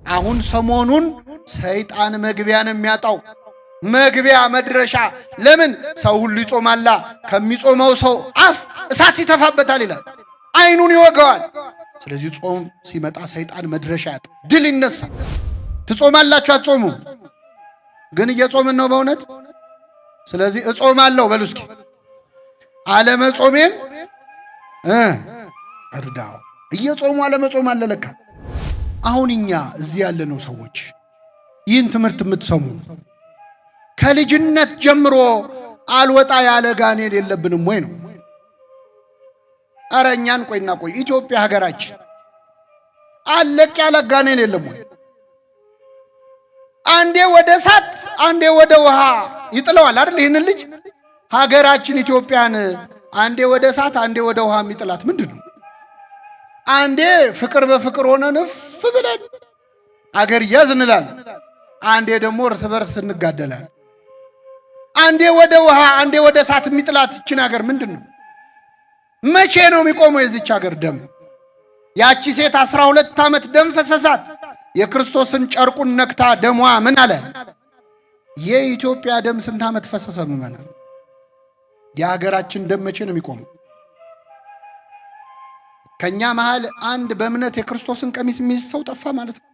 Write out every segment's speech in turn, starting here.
አሁን ሰሞኑን ሰይጣን መግቢያን የሚያጣው መግቢያ መድረሻ ለምን ሰው ሁሉ ይጾማላ ከሚጾመው ሰው አፍ እሳት ይተፋበታል ይላል አይኑን ይወጋዋል ስለዚህ ጾም ሲመጣ ሰይጣን መድረሻ ያጣ ድል ይነሳ ትጾማላችሁ አትጾሙ ግን እየጾምን ነው በእውነት ስለዚህ እጾማለሁ በሉ እስኪ አለመጾሜን እርዳው እየጾሙ አለመጾም አለ ለካ አሁን እኛ እዚህ ያለነው ሰዎች ይህን ትምህርት የምትሰሙ ከልጅነት ጀምሮ አልወጣ ያለ ጋኔን የለብንም ወይ ነው አረኛን ቆይና ቆይ ኢትዮጵያ ሀገራችን አለቅ ያለ ጋኔን የለም ወይ አንዴ ወደ እሳት አንዴ ወደ ውሃ ይጥለዋል አይደል ይሄን ልጅ ሀገራችን ኢትዮጵያን አንዴ ወደ እሳት አንዴ ወደ ውሃ የሚጥላት ምንድነው አንዴ ፍቅር በፍቅር ሆነን እፍ ብለን አገር ያዝንላል አንዴ ደግሞ እርስ በርስ እንጋደላል አንዴ ወደ ውሃ አንዴ ወደ እሳት የሚጥላት እቺን ሀገር ምንድነው መቼ ነው የሚቆመው የዚች ሀገር ደም ያቺ ሴት 12 ዓመት ደም ፈሰሳት የክርስቶስን ጨርቁን ነክታ ደሟ ምን አለ የኢትዮጵያ ደም ስንት ዓመት ፈሰሰ ምመና የሀገራችን ደም መቼ ነው የሚቆመው ከኛ መሃል አንድ በእምነት የክርስቶስን ቀሚስ የሚይዝ ሰው ጠፋ ማለት ነው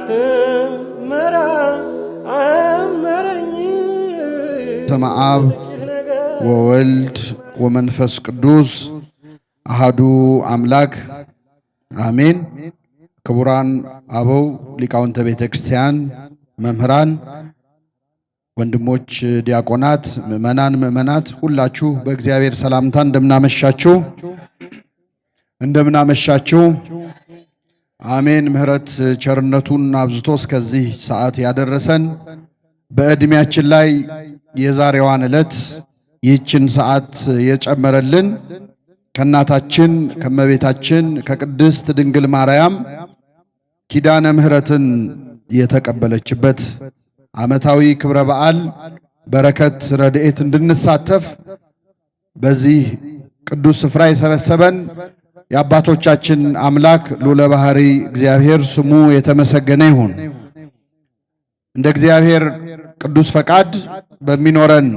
እንዳትመራ አመረኝ በስመ አብ ወወልድ ወመንፈስ ቅዱስ አሐዱ አምላክ አሜን ክቡራን አበው ሊቃውንተ ቤተ ክርስቲያን መምህራን ወንድሞች ዲያቆናት ምእመናት ሁላችሁ በእግዚአብሔር ሰላምታ እንደምናመሻችሁ አሜን ምህረት ቸርነቱን አብዝቶ እስከዚህ ሰዓት ያደረሰን በእድሜያችን ላይ የዛሬዋን ዕለት ይህችን ሰዓት የጨመረልን ከእናታችን ከመቤታችን ከቅድስት ድንግል ማርያም ኪዳነ ምህረትን የተቀበለችበት ዓመታዊ ክብረ በዓል በረከት ረድኤት እንድንሳተፍ በዚህ ቅዱስ ስፍራ የሰበሰበን የአባቶቻችን አምላክ ልዑለ ባሕሪ እግዚአብሔር ስሙ የተመሰገነ ይሁን። እንደ እግዚአብሔር ቅዱስ ፈቃድ በሚኖረን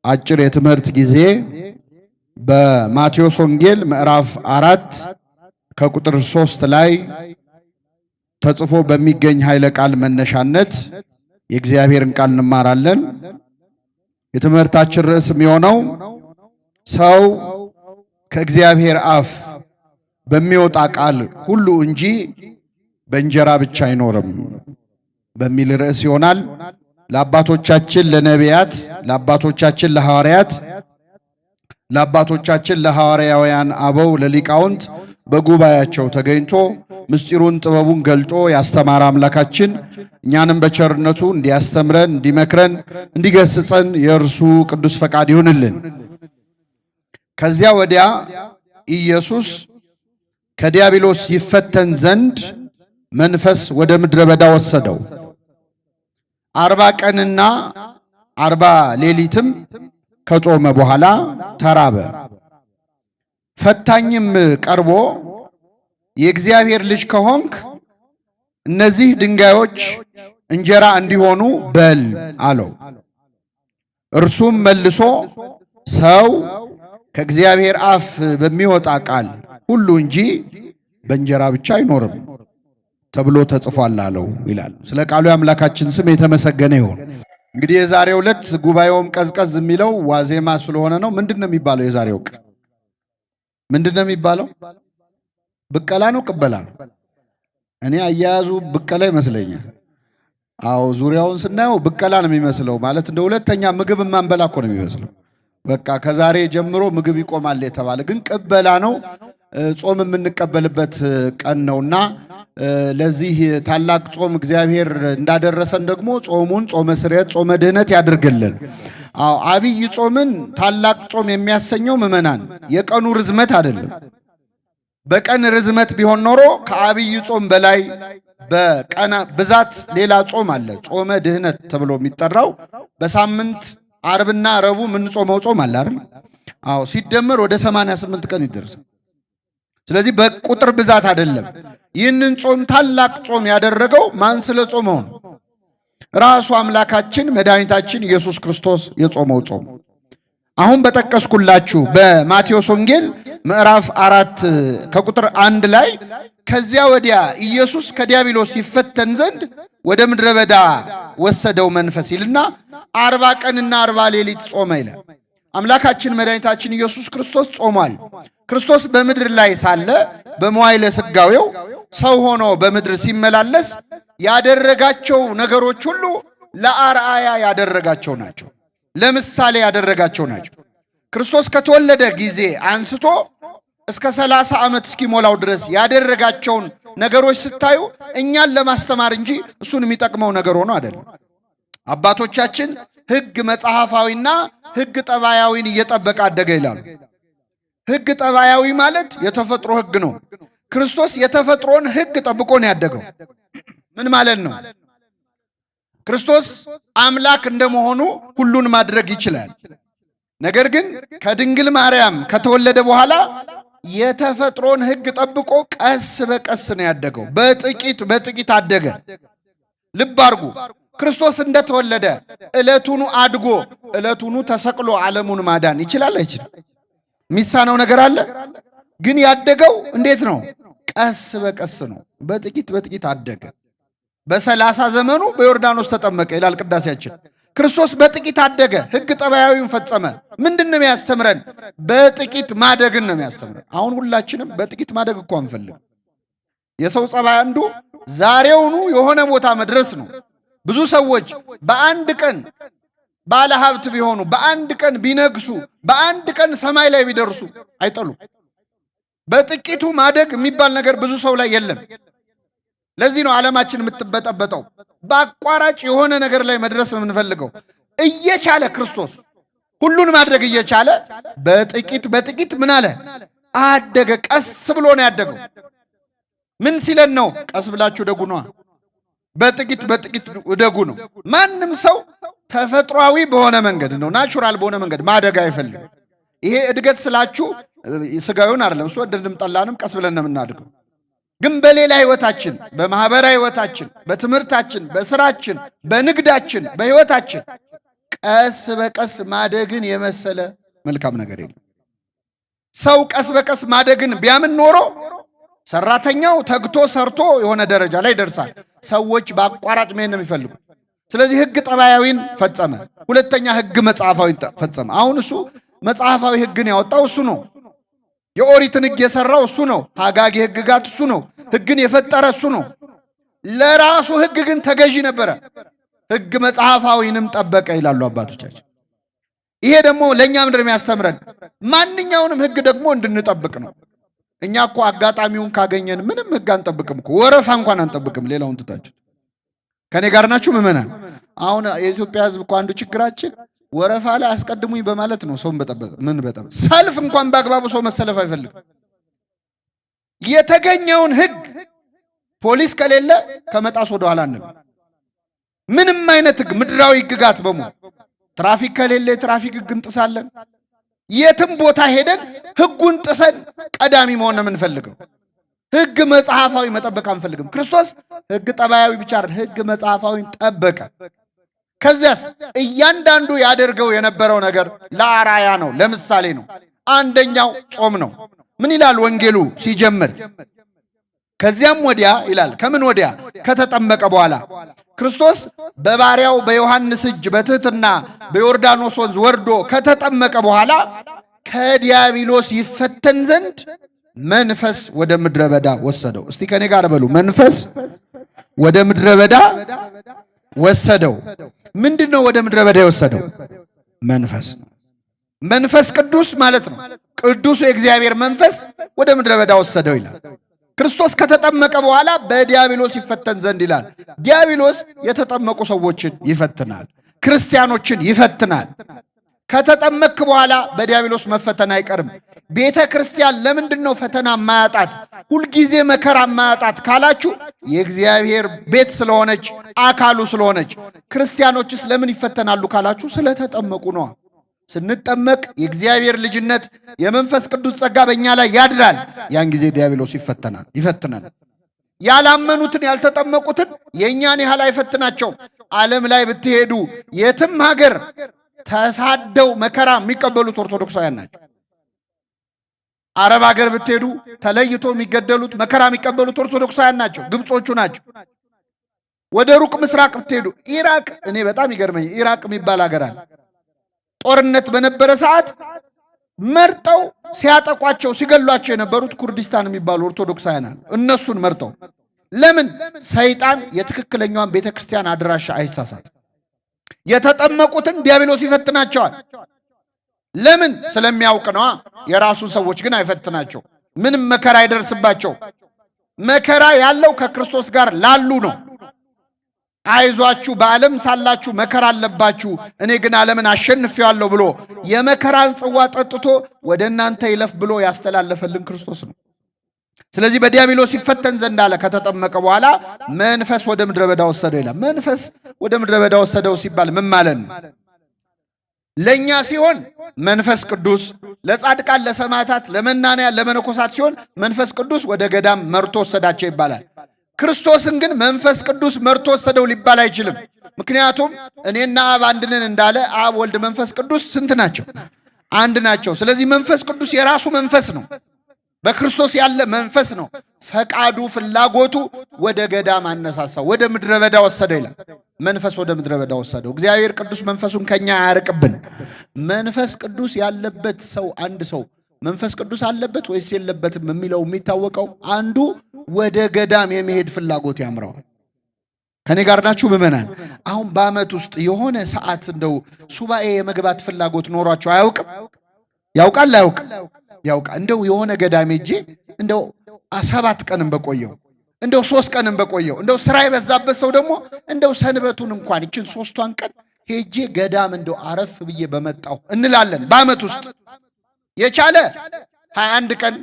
አጭር የትምህርት ጊዜ በማቴዎስ ወንጌል ምዕራፍ 4 ከቁጥር 3 ላይ ተጽፎ በሚገኝ ኃይለ ቃል መነሻነት የእግዚአብሔርን ቃል እንማራለን። የትምህርታችን ርዕስ የሚሆነው ሰው ከእግዚአብሔር አፍ በሚወጣ ቃል ሁሉ እንጂ በእንጀራ ብቻ አይኖርም በሚል ርዕስ ይሆናል። ለአባቶቻችን ለነቢያት፣ ለአባቶቻችን ለሐዋርያት፣ ለአባቶቻችን ለሐዋርያውያን አበው ለሊቃውንት በጉባኤያቸው ተገኝቶ ምስጢሩን ጥበቡን ገልጦ ያስተማረ አምላካችን እኛንም በቸርነቱ እንዲያስተምረን እንዲመክረን እንዲገስጸን የእርሱ ቅዱስ ፈቃድ ይሁንልን። ከዚያ ወዲያ ኢየሱስ ከዲያብሎስ ይፈተን ዘንድ መንፈስ ወደ ምድረ በዳ ወሰደው። 40 ቀንና 40 ሌሊትም ከጾመ በኋላ ተራበ። ፈታኝም ቀርቦ የእግዚአብሔር ልጅ ከሆንክ እነዚህ ድንጋዮች እንጀራ እንዲሆኑ በል አለው። እርሱም መልሶ ሰው ከእግዚአብሔር አፍ በሚወጣ ቃል ሁሉ እንጂ በእንጀራ ብቻ አይኖርም ተብሎ ተጽፏል አለው ይላል። ስለ ቃሉ የአምላካችን ስም የተመሰገነ ይሁን። እንግዲህ የዛሬው ዕለት ጉባኤውም ቀዝቀዝ የሚለው ዋዜማ ስለሆነ ነው። ምንድነው የሚባለው? የዛሬው ቀን ምንድነው የሚባለው? ብቀላ ነው ቅበላ ነው? እኔ አያያዙ ብቀላ ይመስለኛል። አዎ ዙሪያውን ስናየው ብቀላ ነው የሚመስለው። ማለት እንደ ሁለተኛ ምግብ ማንበላ እኮ ነው የሚመስለው። በቃ ከዛሬ ጀምሮ ምግብ ይቆማል የተባለ ግን ቅበላ ነው። ጾም የምንቀበልበት ቀን ነውና ለዚህ ታላቅ ጾም እግዚአብሔር እንዳደረሰን ደግሞ ጾሙን ጾመ ስርየት ጾመ ድህነት ያድርግልን። አዎ አብይ ጾምን ታላቅ ጾም የሚያሰኘው ምዕመናን የቀኑ ርዝመት አይደለም። በቀን ርዝመት ቢሆን ኖሮ ከአብይ ጾም በላይ በቀና ብዛት ሌላ ጾም አለ። ጾመ ድህነት ተብሎ የሚጠራው በሳምንት አርብና ረቡዕ ምን ጾመው ጾም አለ አይደል? አዎ ሲደመር ወደ 88 ቀን ይደርሳል። ስለዚህ በቁጥር ብዛት አይደለም። ይህንን ጾም ታላቅ ጾም ያደረገው ማን ስለ ጾመው ነው? ራሱ አምላካችን መድኃኒታችን ኢየሱስ ክርስቶስ የጾመው ጾም። አሁን በጠቀስኩላችሁ በማቴዎስ ወንጌል ምዕራፍ 4 ከቁጥር 1 ላይ ከዚያ ወዲያ ኢየሱስ ከዲያብሎስ ይፈተን ዘንድ ወደ ምድረ በዳ ወሰደው መንፈስ ይልና 40 ቀንና 40 ሌሊት ጾመ ይላል። አምላካችን መድኃኒታችን ኢየሱስ ክርስቶስ ጾሟል። ክርስቶስ በምድር ላይ ሳለ በመዋዕለ ሥጋዌው ሰው ሆኖ በምድር ሲመላለስ ያደረጋቸው ነገሮች ሁሉ ለአርአያ ያደረጋቸው ናቸው። ለምሳሌ ያደረጋቸው ናቸው። ክርስቶስ ከተወለደ ጊዜ አንስቶ እስከ 30 ዓመት እስኪሞላው ድረስ ያደረጋቸውን ነገሮች ስታዩ እኛን ለማስተማር እንጂ እሱን የሚጠቅመው ነገር ሆኖ አይደለም። አባቶቻችን ሕግ መጽሐፋዊና ሕግ ጠባያዊን እየጠበቀ አደገ ይላሉ። ሕግ ጠባያዊ ማለት የተፈጥሮ ሕግ ነው። ክርስቶስ የተፈጥሮን ሕግ ጠብቆ ነው ያደገው። ምን ማለት ነው? ክርስቶስ አምላክ እንደመሆኑ ሁሉን ማድረግ ይችላል። ነገር ግን ከድንግል ማርያም ከተወለደ በኋላ የተፈጥሮን ሕግ ጠብቆ ቀስ በቀስ ነው ያደገው። በጥቂት በጥቂት አደገ። ልብ አድርጉ። ክርስቶስ እንደተወለደ ዕለቱኑ አድጎ ዕለቱኑ ተሰቅሎ ዓለሙን ማዳን ይችላል አይችልም? የሚሳነው ነገር አለ? ግን ያደገው እንዴት ነው? ቀስ በቀስ ነው። በጥቂት በጥቂት አደገ። በ30 ዘመኑ በዮርዳኖስ ተጠመቀ ይላል ቅዳሴያችን። ክርስቶስ በጥቂት አደገ፣ ሕግ ጠባያዊውን ፈጸመ። ምንድን ነው የሚያስተምረን? በጥቂት ማደግን ነው የሚያስተምረን። አሁን ሁላችንም በጥቂት ማደግ እኮ አንፈልግ። የሰው ጸባይ አንዱ ዛሬውኑ የሆነ ቦታ መድረስ ነው። ብዙ ሰዎች በአንድ ቀን ባለ ሀብት ቢሆኑ፣ በአንድ ቀን ቢነግሱ፣ በአንድ ቀን ሰማይ ላይ ቢደርሱ አይጠሉም። በጥቂቱ ማደግ የሚባል ነገር ብዙ ሰው ላይ የለም። ለዚህ ነው ዓለማችን የምትበጠበጠው። በአቋራጭ የሆነ ነገር ላይ መድረስ ነው የምንፈልገው። እየቻለ ክርስቶስ ሁሉን ማድረግ እየቻለ በጥቂት በጥቂት ምን አለ? አደገ። ቀስ ብሎ ነው ያደገው። ምን ሲለን ነው? ቀስ ብላችሁ ደጉ ነዋ። በጥቂት በጥቂት ደጉ ነው። ማንም ሰው ተፈጥሯዊ በሆነ መንገድ ነው፣ ናቹራል በሆነ መንገድ ማደግ አይፈልግም። ይሄ እድገት ስላችሁ ስጋዊውን አይደለም። እሱ ወደድንም ጠላንም ቀስ ብለን ነው የምናድገው። ግን በሌላ ህይወታችን፣ በማህበራዊ ህይወታችን፣ በትምህርታችን፣ በስራችን፣ በንግዳችን፣ በህይወታችን ቀስ በቀስ ማደግን የመሰለ መልካም ነገር የለም። ሰው ቀስ በቀስ ማደግን ቢያምን ኖሮ ሰራተኛው ተግቶ ሰርቶ የሆነ ደረጃ ላይ ይደርሳል። ሰዎች በአቋራጭ መሄድ ነው የሚፈልጉ። ስለዚህ ሕግ ጠባያዊን ፈጸመ። ሁለተኛ ሕግ መጽሐፋዊን ፈጸመ። አሁን እሱ መጽሐፋዊ ሕግን ያወጣው እሱ ነው። የኦሪትን ሕግ የሰራው እሱ ነው። ሐጋጌ ሕግጋት እሱ ነው። ሕግን የፈጠረ እሱ ነው። ለራሱ ሕግ ግን ተገዢ ነበረ። ሕግ መጽሐፋዊንም ጠበቀ ይላሉ አባቶቻችን። ይሄ ደግሞ ለእኛ ምንድን ነው የሚያስተምረን? ማንኛውንም ሕግ ደግሞ እንድንጠብቅ ነው። እኛ እኮ አጋጣሚውን ካገኘን ምንም ሕግ አንጠብቅም እኮ፣ ወረፋ እንኳን አንጠብቅም። ሌላውን ትታችሁ ከኔ ጋር ናችሁ ምእመናን? አሁን የኢትዮጵያ ሕዝብ እኮ አንዱ ችግራችን ወረፋ ላይ አስቀድሙኝ በማለት ነው ሰውን በጠበቅ ምን በጠበቅ ሰልፍ እንኳን በአግባቡ ሰው መሰለፍ አይፈልግም። የተገኘውን ሕግ ፖሊስ ከሌለ ከመጣስ ወደ ኋላ አንል። ምንም አይነት ሕግ ምድራዊ ሕግጋት በሙሉ ትራፊክ ከሌለ የትራፊክ ሕግ እንጥሳለን። የትም ቦታ ሄደን ሕጉን ጥሰን ቀዳሚ መሆን ነው የምንፈልገው። ሕግ መጽሐፋዊ መጠበቅ አንፈልግም። ክርስቶስ ሕግ ጠባያዊ ብቻ አይደል፣ ሕግ መጽሐፋዊን ጠበቀ። ከዚያስ እያንዳንዱ ያደርገው የነበረው ነገር ለአራያ ነው፣ ለምሳሌ ነው። አንደኛው ጾም ነው። ምን ይላል ወንጌሉ ሲጀምር? ከዚያም ወዲያ ይላል። ከምን ወዲያ? ከተጠመቀ በኋላ ክርስቶስ በባሪያው በዮሐንስ እጅ በትሕትና በዮርዳኖስ ወንዝ ወርዶ ከተጠመቀ በኋላ ከዲያብሎስ ይፈተን ዘንድ መንፈስ ወደ ምድረ በዳ ወሰደው። እስቲ ከኔ ጋር በሉ፣ መንፈስ ወደ ምድረ በዳ ወሰደው። ምንድን ነው ወደ ምድረ በዳ የወሰደው? መንፈስ ነው። መንፈስ ቅዱስ ማለት ነው። ቅዱሱ የእግዚአብሔር መንፈስ ወደ ምድረ በዳ ወሰደው ይላል። ክርስቶስ ከተጠመቀ በኋላ በዲያብሎስ ይፈተን ዘንድ ይላል። ዲያብሎስ የተጠመቁ ሰዎችን ይፈትናል፣ ክርስቲያኖችን ይፈትናል። ከተጠመቅክ በኋላ በዲያብሎስ መፈተን አይቀርም። ቤተ ክርስቲያን ለምንድን ነው ፈተና ማያጣት፣ ሁልጊዜ መከራ ማያጣት ካላችሁ የእግዚአብሔር ቤት ስለሆነች፣ አካሉ ስለሆነች። ክርስቲያኖችስ ለምን ይፈተናሉ ካላችሁ ስለተጠመቁ ነው። ስንጠመቅ የእግዚአብሔር ልጅነት የመንፈስ ቅዱስ ጸጋ በእኛ ላይ ያድራል። ያን ጊዜ ዲያብሎስ ይፈትናል። ያላመኑትን ያልተጠመቁትን የእኛን ያህል አይፈትናቸውም። ዓለም ላይ ብትሄዱ የትም ሀገር ተሳደው መከራ የሚቀበሉት ኦርቶዶክሳውያን ናቸው። አረብ ሀገር ብትሄዱ ተለይቶ የሚገደሉት መከራ የሚቀበሉት ኦርቶዶክሳውያን ናቸው፣ ግብጾቹ ናቸው። ወደ ሩቅ ምስራቅ ብትሄዱ ኢራቅ፣ እኔ በጣም ይገርመኝ፣ ኢራቅ የሚባል ሀገር አለ። ጦርነት በነበረ ሰዓት መርጠው ሲያጠቋቸው ሲገሏቸው የነበሩት ኩርዲስታን የሚባሉ ኦርቶዶክሳውያን አሉ። እነሱን መርጠው ለምን? ሰይጣን የትክክለኛዋን ቤተክርስቲያን አድራሻ አይሳሳት። የተጠመቁትን ዲያብሎስ ይፈትናቸዋል። ለምን? ስለሚያውቅ ነዋ። የራሱን ሰዎች ግን አይፈትናቸው። ምንም መከራ አይደርስባቸው። መከራ ያለው ከክርስቶስ ጋር ላሉ ነው። አይዟችሁ በዓለም ሳላችሁ መከራ አለባችሁ፣ እኔ ግን ዓለምን አሸንፌዋለሁ ብሎ የመከራን ጽዋ ጠጥቶ ወደ እናንተ ይለፍ ብሎ ያስተላለፈልን ክርስቶስ ነው። ስለዚህ በዲያብሎስ ይፈተን ዘንድ አለ። ከተጠመቀ በኋላ መንፈስ ወደ ምድረ በዳ ወሰደው ይላል። መንፈስ ወደ ምድረ በዳ ወሰደው ሲባል ምን ማለት ነው? ለኛ ሲሆን መንፈስ ቅዱስ፣ ለጻድቃን፣ ለሰማዕታት፣ ለመናንያን፣ ለመነኮሳት ሲሆን መንፈስ ቅዱስ ወደ ገዳም መርቶ ወሰዳቸው ይባላል። ክርስቶስን ግን መንፈስ ቅዱስ መርቶ ወሰደው ሊባል አይችልም። ምክንያቱም እኔና አብ አንድ ነን እንዳለ አብ፣ ወልድ፣ መንፈስ ቅዱስ ስንት ናቸው? አንድ ናቸው። ስለዚህ መንፈስ ቅዱስ የራሱ መንፈስ ነው። በክርስቶስ ያለ መንፈስ ነው። ፈቃዱ ፍላጎቱ ወደ ገዳም አነሳሳው፣ ወደ ምድረ በዳ ወሰደው ይላል። መንፈስ ወደ ምድረ በዳ ወሰደው። እግዚአብሔር ቅዱስ መንፈሱን ከኛ አያርቅብን። መንፈስ ቅዱስ ያለበት ሰው አንድ ሰው መንፈስ ቅዱስ አለበት ወይስ የለበትም የሚለው የሚታወቀው አንዱ ወደ ገዳም የመሄድ ፍላጎት ያምረዋል። ከኔ ጋር ናችሁ ምእመናን? አሁን በዓመት ውስጥ የሆነ ሰዓት እንደው ሱባኤ የመግባት ፍላጎት ኖሯቸው አያውቅም? ያውቃል አያውቅም? ያውቃል። እንደው የሆነ ገዳም ሄጄ እንደው 7 ቀንም በቆየው እንደው 3 ቀንም በቆየው እንደው ስራ የበዛበት ሰው ደግሞ እንደው ሰንበቱን እንኳን ይችን 3ቷን ቀን ሄጄ ገዳም እንደው አረፍ ብዬ በመጣው እንላለን። በዓመት ውስጥ የቻለ 21 ቀን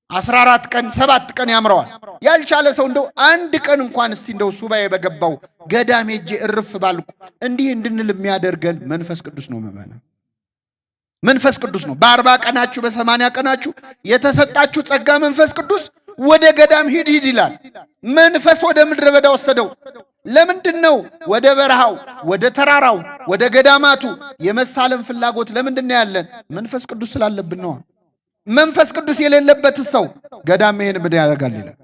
14 ቀን 7 ቀን ያምረዋል። ያልቻለ ሰው እንደው 1 ቀን እንኳን እስቲ እንደው ሱባኤ በገባው ገዳም ሄጄ እርፍ ባልኩ እንዲህ እንድንል የሚያደርገን መንፈስ ቅዱስ ነው። መመና መንፈስ ቅዱስ ነው። በ40 ቀናችሁ በ80 ቀናችሁ የተሰጣችሁ ጸጋ መንፈስ ቅዱስ ወደ ገዳም ሂድ ይላል። መንፈስ ወደ ምድረ በዳ ወሰደው። ለምንድን ነው ወደ በረሃው፣ ወደ ተራራው፣ ወደ ገዳማቱ የመሳለም ፍላጎት ለምንድን ነው ያለን? መንፈስ ቅዱስ ስላለብን ነው። መንፈስ ቅዱስ የሌለበት ሰው ገዳም መሄድ ምን ያደርጋል ይላል።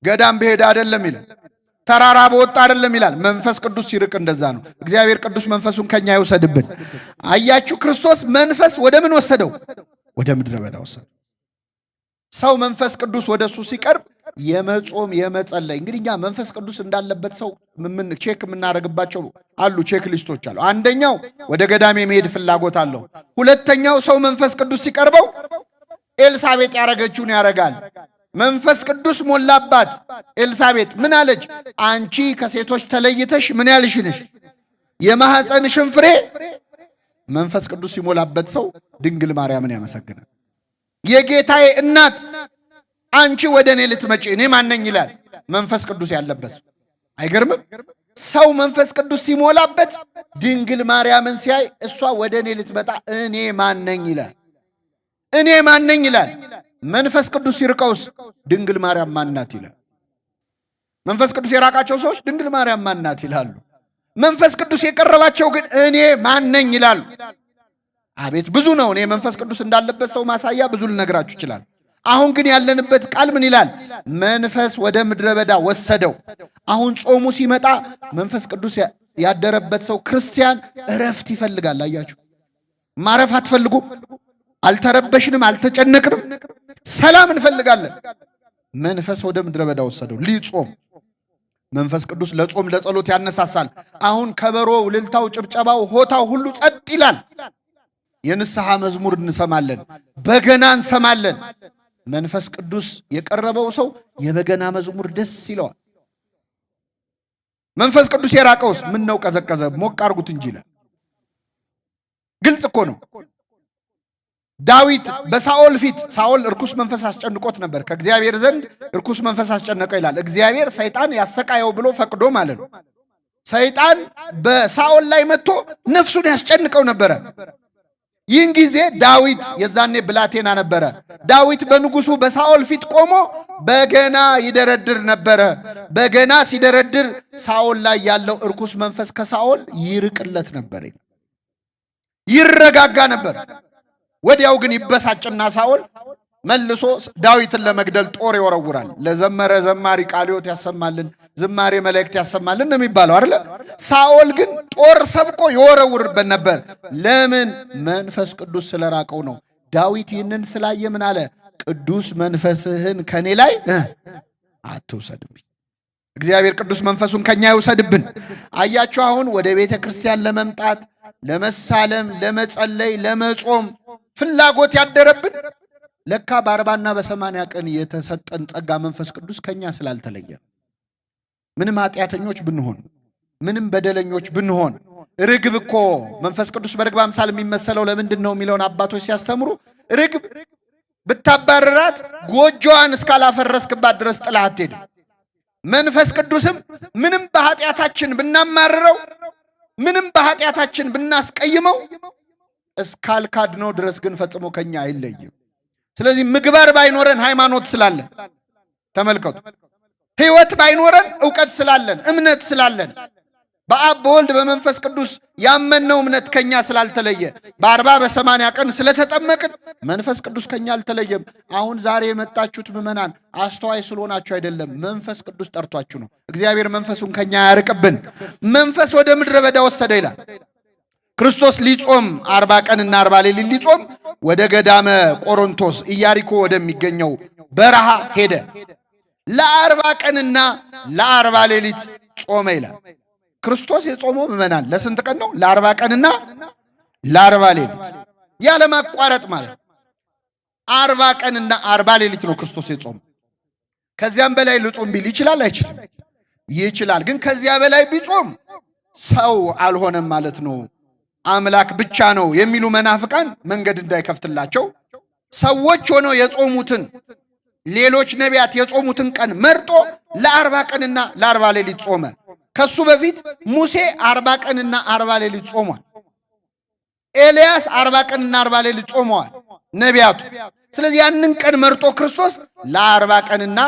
ገዳም በሄድ አይደለም ይላል። ተራራ በወጣ አይደለም ይላል። መንፈስ ቅዱስ ሲርቅ እንደዛ ነው። እግዚአብሔር ቅዱስ መንፈሱን ከኛ ይወሰድብን። አያችሁ፣ ክርስቶስ መንፈስ ወደ ምን ወሰደው? ወደ ምድረ በዳ ወሰደው። ሰው መንፈስ ቅዱስ ወደሱ ሲቀርብ የመጾም የመጸለይ እንግዲህ እኛ መንፈስ ቅዱስ እንዳለበት ሰው ቼክ የምናደርግባቸው አሉ፣ ቼክ ሊስቶች አሉ። አንደኛው ወደ ገዳም የመሄድ ፍላጎት አለው። ሁለተኛው ሰው መንፈስ ቅዱስ ሲቀርበው ኤልሳቤጥ ያረገችውን ያረጋል። መንፈስ ቅዱስ ሞላባት። ኤልሳቤጥ ምን አለች? አንቺ ከሴቶች ተለይተሽ ምን ያልሽ ነሽ? የማኅፀንሽን ፍሬ መንፈስ ቅዱስ ሲሞላበት ሰው ድንግል ማርያምን ያመሰግናል። የጌታዬ እናት አንቺ ወደ እኔ ልትመጪ እኔ ማነኝ ይላል። መንፈስ ቅዱስ ያለበት አይገርምም? ሰው መንፈስ ቅዱስ ሲሞላበት ድንግል ማርያምን ሲያይ እሷ ወደ እኔ ልትመጣ እኔ ማነኝ ይላል። እኔ ማነኝ ይላል። መንፈስ ቅዱስ ሲርቀውስ ድንግል ማርያም ማናት ይላል። መንፈስ ቅዱስ የራቃቸው ሰዎች ድንግል ማርያም ማናት ይላሉ። መንፈስ ቅዱስ የቀረባቸው ግን እኔ ማነኝ ይላሉ። አቤት ብዙ ነው። እኔ መንፈስ ቅዱስ እንዳለበት ሰው ማሳያ ብዙ ልነግራችሁ ይችላል። አሁን ግን ያለንበት ቃል ምን ይላል? መንፈስ ወደ ምድረ በዳ ወሰደው። አሁን ጾሙ ሲመጣ መንፈስ ቅዱስ ያደረበት ሰው ክርስቲያን እረፍት ይፈልጋል። አያችሁ፣ ማረፍ አትፈልጉም? አልተረበሽንም፣ አልተጨነቅንም፣ ሰላም እንፈልጋለን። መንፈስ ወደ ምድረ በዳ ወሰደው ሊጾም። መንፈስ ቅዱስ ለጾም ለጸሎት ያነሳሳል። አሁን ከበሮው፣ እልልታው፣ ጭብጨባው፣ ሆታው ሁሉ ጸጥ ይላል። የንስሐ መዝሙር እንሰማለን፣ በገና እንሰማለን። መንፈስ ቅዱስ የቀረበው ሰው የበገና መዝሙር ደስ ይለዋል። መንፈስ ቅዱስ የራቀውስ ምን ነው ቀዘቀዘ፣ ሞቅ አርጉት እንጂ ይላል። ግልጽ እኮ ነው። ዳዊት በሳኦል ፊት ሳኦል እርኩስ መንፈስ አስጨንቆት ነበር። ከእግዚአብሔር ዘንድ እርኩስ መንፈስ አስጨነቀው ይላል። እግዚአብሔር ሰይጣን ያሰቃየው ብሎ ፈቅዶ ማለት ነው። ሰይጣን በሳኦል ላይ መጥቶ ነፍሱን ያስጨንቀው ነበረ። ይህን ጊዜ ዳዊት የዛኔ ብላቴና ነበረ። ዳዊት በንጉሱ በሳኦል ፊት ቆሞ በገና ይደረድር ነበረ። በገና ሲደረድር ሳኦል ላይ ያለው እርኩስ መንፈስ ከሳኦል ይርቅለት ነበር፣ ይረጋጋ ነበር። ወዲያው ግን ይበሳጭና ሳኦል መልሶ ዳዊትን ለመግደል ጦር ይወረውራል። ለዘመረ ዘማሪ ቃለ ሕይወት ያሰማልን፣ ዝማሬ መላእክት ያሰማልን ነው የሚባለው አይደለ? ሳኦል ግን ጦር ሰብቆ ይወረውርበት ነበር። ለምን? መንፈስ ቅዱስ ስለራቀው ነው። ዳዊት ይህንን ስላየ ምን አለ? ቅዱስ መንፈስህን ከኔ ላይ አትውሰድብኝ። እግዚአብሔር ቅዱስ መንፈሱን ከኛ ይውሰድብን። አያችሁ፣ አሁን ወደ ቤተ ክርስቲያን ለመምጣት ለመሳለም፣ ለመጸለይ፣ ለመጾም ፍላጎት ያደረብን ለካ በ40ና በ80 ቀን የተሰጠን ጸጋ መንፈስ ቅዱስ ከኛ ስላልተለየ። ምንም ኃጢአተኞች ብንሆን፣ ምንም በደለኞች ብንሆን፣ ርግብ እኮ መንፈስ ቅዱስ በርግብ አምሳል የሚመሰለው ለምንድን ነው የሚለውን አባቶች ሲያስተምሩ ርግብ ብታባረራት ጎጆዋን እስካላፈረስክባት ድረስ ጥላህ አትሄድም። መንፈስ ቅዱስም ምንም በኃጢአታችን ብናማርረው፣ ምንም በኃጢአታችን ብናስቀይመው እስካልካድነው ድረስ ግን ፈጽሞ ከኛ አይለይም። ስለዚህ ምግባር ባይኖረን ሃይማኖት ስላለን፣ ተመልከቱ፣ ሕይወት ባይኖረን ዕውቀት ስላለን፣ እምነት ስላለን፣ በአብ በወልድ በመንፈስ ቅዱስ ያመነው እምነት ከኛ ስላልተለየ፣ በ40 በ80 ቀን ስለተጠመቅን መንፈስ ቅዱስ ከኛ አልተለየም። አሁን ዛሬ የመጣችሁት ምዕመናን አስተዋይ ስለሆናችሁ አይደለም፣ መንፈስ ቅዱስ ጠርቷችሁ ነው። እግዚአብሔር መንፈሱን ከኛ ያርቅብን። መንፈስ ወደ ምድረ በዳ ወሰደ ይላል። ክርስቶስ ሊጾም 40 ቀንና 40 ሌሊት ሊጾም ወደ ገዳመ ቆሮንቶስ ኢያሪኮ ወደሚገኘው በረሃ ሄደ። ለ40 ቀንና ለ40 ሌሊት ጾመ ይላል። ክርስቶስ የጾመው ምዕመናን ለስንት ቀን ነው? ለ40 ቀንና ለ40 ሌሊት ያለ ማቋረጥ ማለት 40 ቀንና 40 ሌሊት ነው ክርስቶስ የጾመው። ከዚያም በላይ ልጾም ቢል ይችላል አይችልም? ይችላል። ግን ከዚያ በላይ ቢጾም ሰው አልሆነም ማለት ነው፣ አምላክ ብቻ ነው የሚሉ መናፍቃን መንገድ እንዳይከፍትላቸው ሰዎች ሆነው የጾሙትን ሌሎች ነቢያት የጾሙትን ቀን መርጦ ለ40 ቀንና ለ40 ሌሊት ጾመ። ከሱ በፊት ሙሴ 40 ቀንና 40 ሌሊት ጾሟል። ኤልያስ 40 ቀንና 40 ሌሊት ጾመዋል ነቢያቱ። ስለዚህ ያንን ቀን መርጦ ክርስቶስ ለ40 ቀንና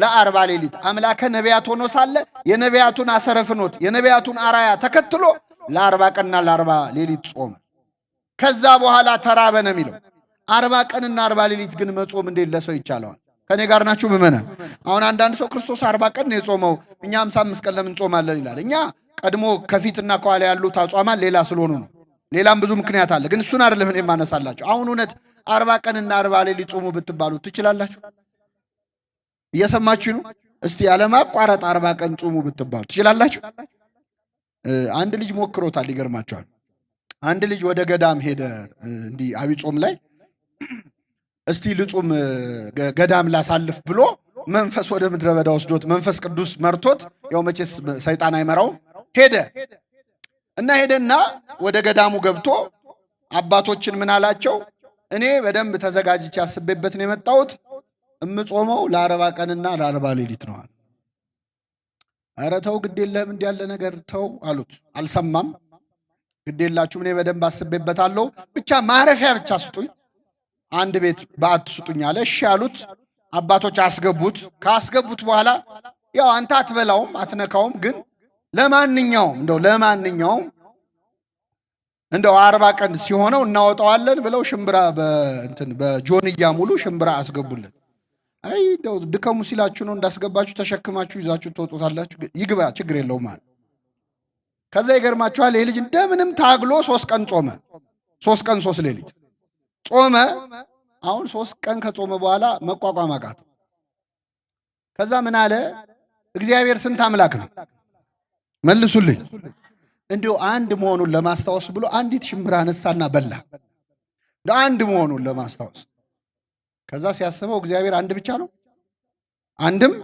ለ40 ሌሊት አምላከ ነቢያት ሆኖ ሳለ የነቢያቱን አሰረ ፍኖት የነቢያቱን አራያ ተከትሎ ለ40 ቀንና ለ40 ሌሊት ጾመ። ከዛ በኋላ ተራበ ነው የሚለው። 40 ቀንና 40 ሌሊት ግን መጾም እንዴት ለሰው ይቻለዋል? ከኔ ጋር ናችሁ ምዕመናን? አሁን አንዳንድ ሰው ክርስቶስ 40 ቀን ነው የጾመው፣ እኛ 55 ቀን ለምን ጾማለን ይላል። እኛ ቀድሞ ከፊትና ከኋላ ያሉት አጽዋማት ሌላ ስለሆኑ ነው። ሌላም ብዙ ምክንያት አለ፣ ግን እሱን አይደለም እኔ የማነሳላችሁ። አሁን እውነት 40 ቀንና 40 ሌሊት ጾሙ ብትባሉ ትችላላችሁ? እየሰማችሁ ነው? እስቲ ያለማቋረጥ 40 ቀን ጾሙ ብትባሉ ትችላላችሁ? አንድ ልጅ ሞክሮታል፣ ይገርማቸዋል። አንድ ልጅ ወደ ገዳም ሄደ፣ እንዲህ አብይ ጾም ላይ እስቲ ልጹም ገዳም ላሳልፍ ብሎ መንፈስ ወደ ምድረ በዳ ወስዶት መንፈስ ቅዱስ መርቶት፣ ያው መቼስ ሰይጣን አይመራው ሄደ እና ሄደና ወደ ገዳሙ ገብቶ አባቶችን ምን አላቸው? እኔ በደንብ ተዘጋጅቼ አስቤበት ነው የመጣሁት፣ እምጾመው ለ40 ቀንና ለ40 ሌሊት ነው። ኧረ ተው ግድ የለህም እንዲህ ያለ ነገር ተው አሉት። አልሰማም። ግድ የላችሁም እኔ በደንብ አስቤበታለሁ፣ ብቻ ማረፊያ ብቻ ስጡኝ፣ አንድ ቤት በዓት ስጡኝ አለ። እሺ አሉት። አባቶች አስገቡት። ካስገቡት በኋላ ያው አንተ አትበላውም አትነካውም፣ ግን ለማንኛውም እንደው 40 ቀን ሲሆነው እናወጣዋለን ብለው ሽምብራ በጆንያ ሙሉ ሽምብራ አስገቡለት። አይ እንደው ድከሙ ሲላችሁ ነው እንዳስገባችሁ ተሸክማችሁ ይዛችሁ ትወጡታላችሁ፣ ይግባ ችግር የለውም ማለት። ከዛ ይገርማችኋል፣ ይሄ ልጅ እንደምንም ታግሎ 3 ቀን ጾመ። 3 ቀን 3 ሌሊት ጾመ። አሁን 3 ቀን ከጾመ በኋላ መቋቋም አቃተው። ከዛ ምን አለ? እግዚአብሔር ስንት አምላክ ነው? መልሱልኝ። እንዲሁ አንድ መሆኑን ለማስታወስ ብሎ አንዲት ሽምብራ አነሳና በላ፣ አንድ መሆኑን ለማስታወስ። ከዛ ሲያስበው እግዚአብሔር አንድ ብቻ ነው፣ አንድም።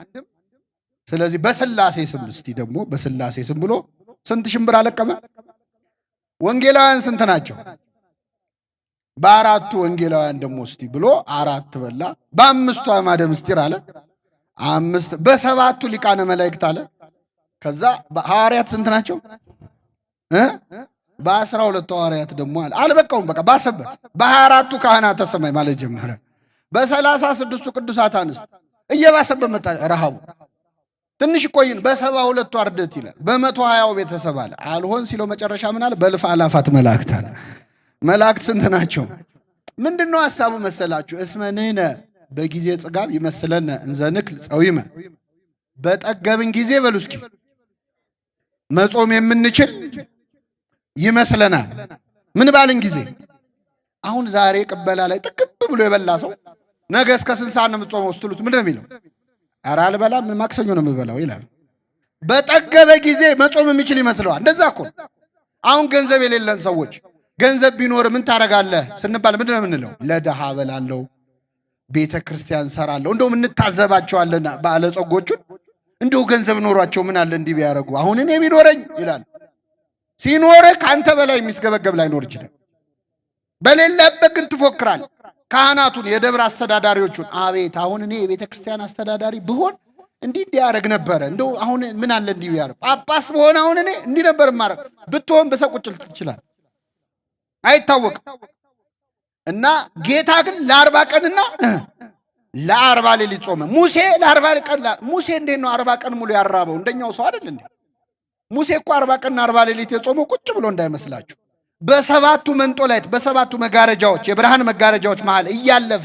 ስለዚህ በስላሴ ስም እስቲ ደግሞ በስላሴ ስም ብሎ ስንት ሽምብራ ለቀመ? ወንጌላውያን ስንት ናቸው? በ4 ወንጌላውያን ደግሞ እስቲ ብሎ 4 በላ። በ5 አዕማደ ምስጢር አለ 5፣ በ7 ሊቃነ መላእክት አለ። ከዛ ሐዋርያት ስንት ናቸው? በ12 ሐዋርያት ደግሞ አልበቃውም። በቃ ባሰበት። በ24ቱ ካህናተ ሰማይ ማለት ጀመረ። በ36ቱ ቅዱሳት አንስት እየባሰበት መጣ ረሃቡ። ትንሽ ቆይን በ72ቱ አርድእት ይላል። በ120ው ቤተሰብ አለ። አልሆን ሲለው መጨረሻ ምን አለ? በእልፍ አላፋት መላእክት አለ። መላእክት ስንት ናቸው? ምንድነው ሐሳቡ መሰላችሁ? እስመ ንሕነ በጊዜ ጽጋብ ይመስለነ እንዘ ንክል ጸዊመ። በጠገብን ጊዜ በሉ እስኪ መጾም የምንችል ይመስለናል። ምን ባልን ጊዜ? አሁን ዛሬ ቅበላ ላይ ጥቅብ ብሎ የበላ ሰው ነገ እስከ ስንት ሰዓት ነው የምትጾመው ስትሉት ምንድን ነው የሚለው? ኧረ አልበላም ማክሰኞ ነው የምበላው ይላል። በጠገበ ጊዜ መጾም የሚችል ይመስለዋል። እንደዛ እኮ አሁን ገንዘብ የሌለን ሰዎች ገንዘብ ቢኖር ምን ታደርጋለህ ስንባል ምንድን ነው የምንለው? ለድሃ እበላለሁ፣ ቤተ ክርስቲያን ሰራለሁ። እንደውም እንታዘባቸዋለን ባለጸጎቹን። እንደው ገንዘብ ኖሯቸው ምን አለ እንዲህ ቢያደርጉ፣ አሁን እኔ ቢኖረኝ ይላል። ሲኖርህ ከአንተ በላይ የሚስገበገብ ላይኖር ይችላል። በሌለበት ግን ትፎክራል። ካህናቱን የደብር አስተዳዳሪዎቹን አቤት አሁን እኔ የቤተ ክርስቲያን አስተዳዳሪ ብሆን እንዲህ እንዲያደርግ ነበረ፣ እንደው አሁን ምን አለ እንዲህ ቢያደርግ፣ ጳጳስ በሆነ አሁን እኔ እንዲህ ነበር ማድረግ ብትሆን በሰቁጭል ትችላል፣ አይታወቅም። እና ጌታ ግን ለ40 ቀንና ለ40 ሌሊት ጾመ። ሙሴ ለ40 ቀን ሙሴ እንዴት ነው 40 ቀን ሙሉ ያራበው? እንደኛው ሰው አይደል እንዴ? ሙሴ እኮ 40 ቀንና 40 ሌሊት የጾመው ቁጭ ብሎ እንዳይመስላችሁ በሰባቱ መንጦላይት በሰባቱ መጋረጃዎች የብርሃን መጋረጃዎች መሃል እያለፈ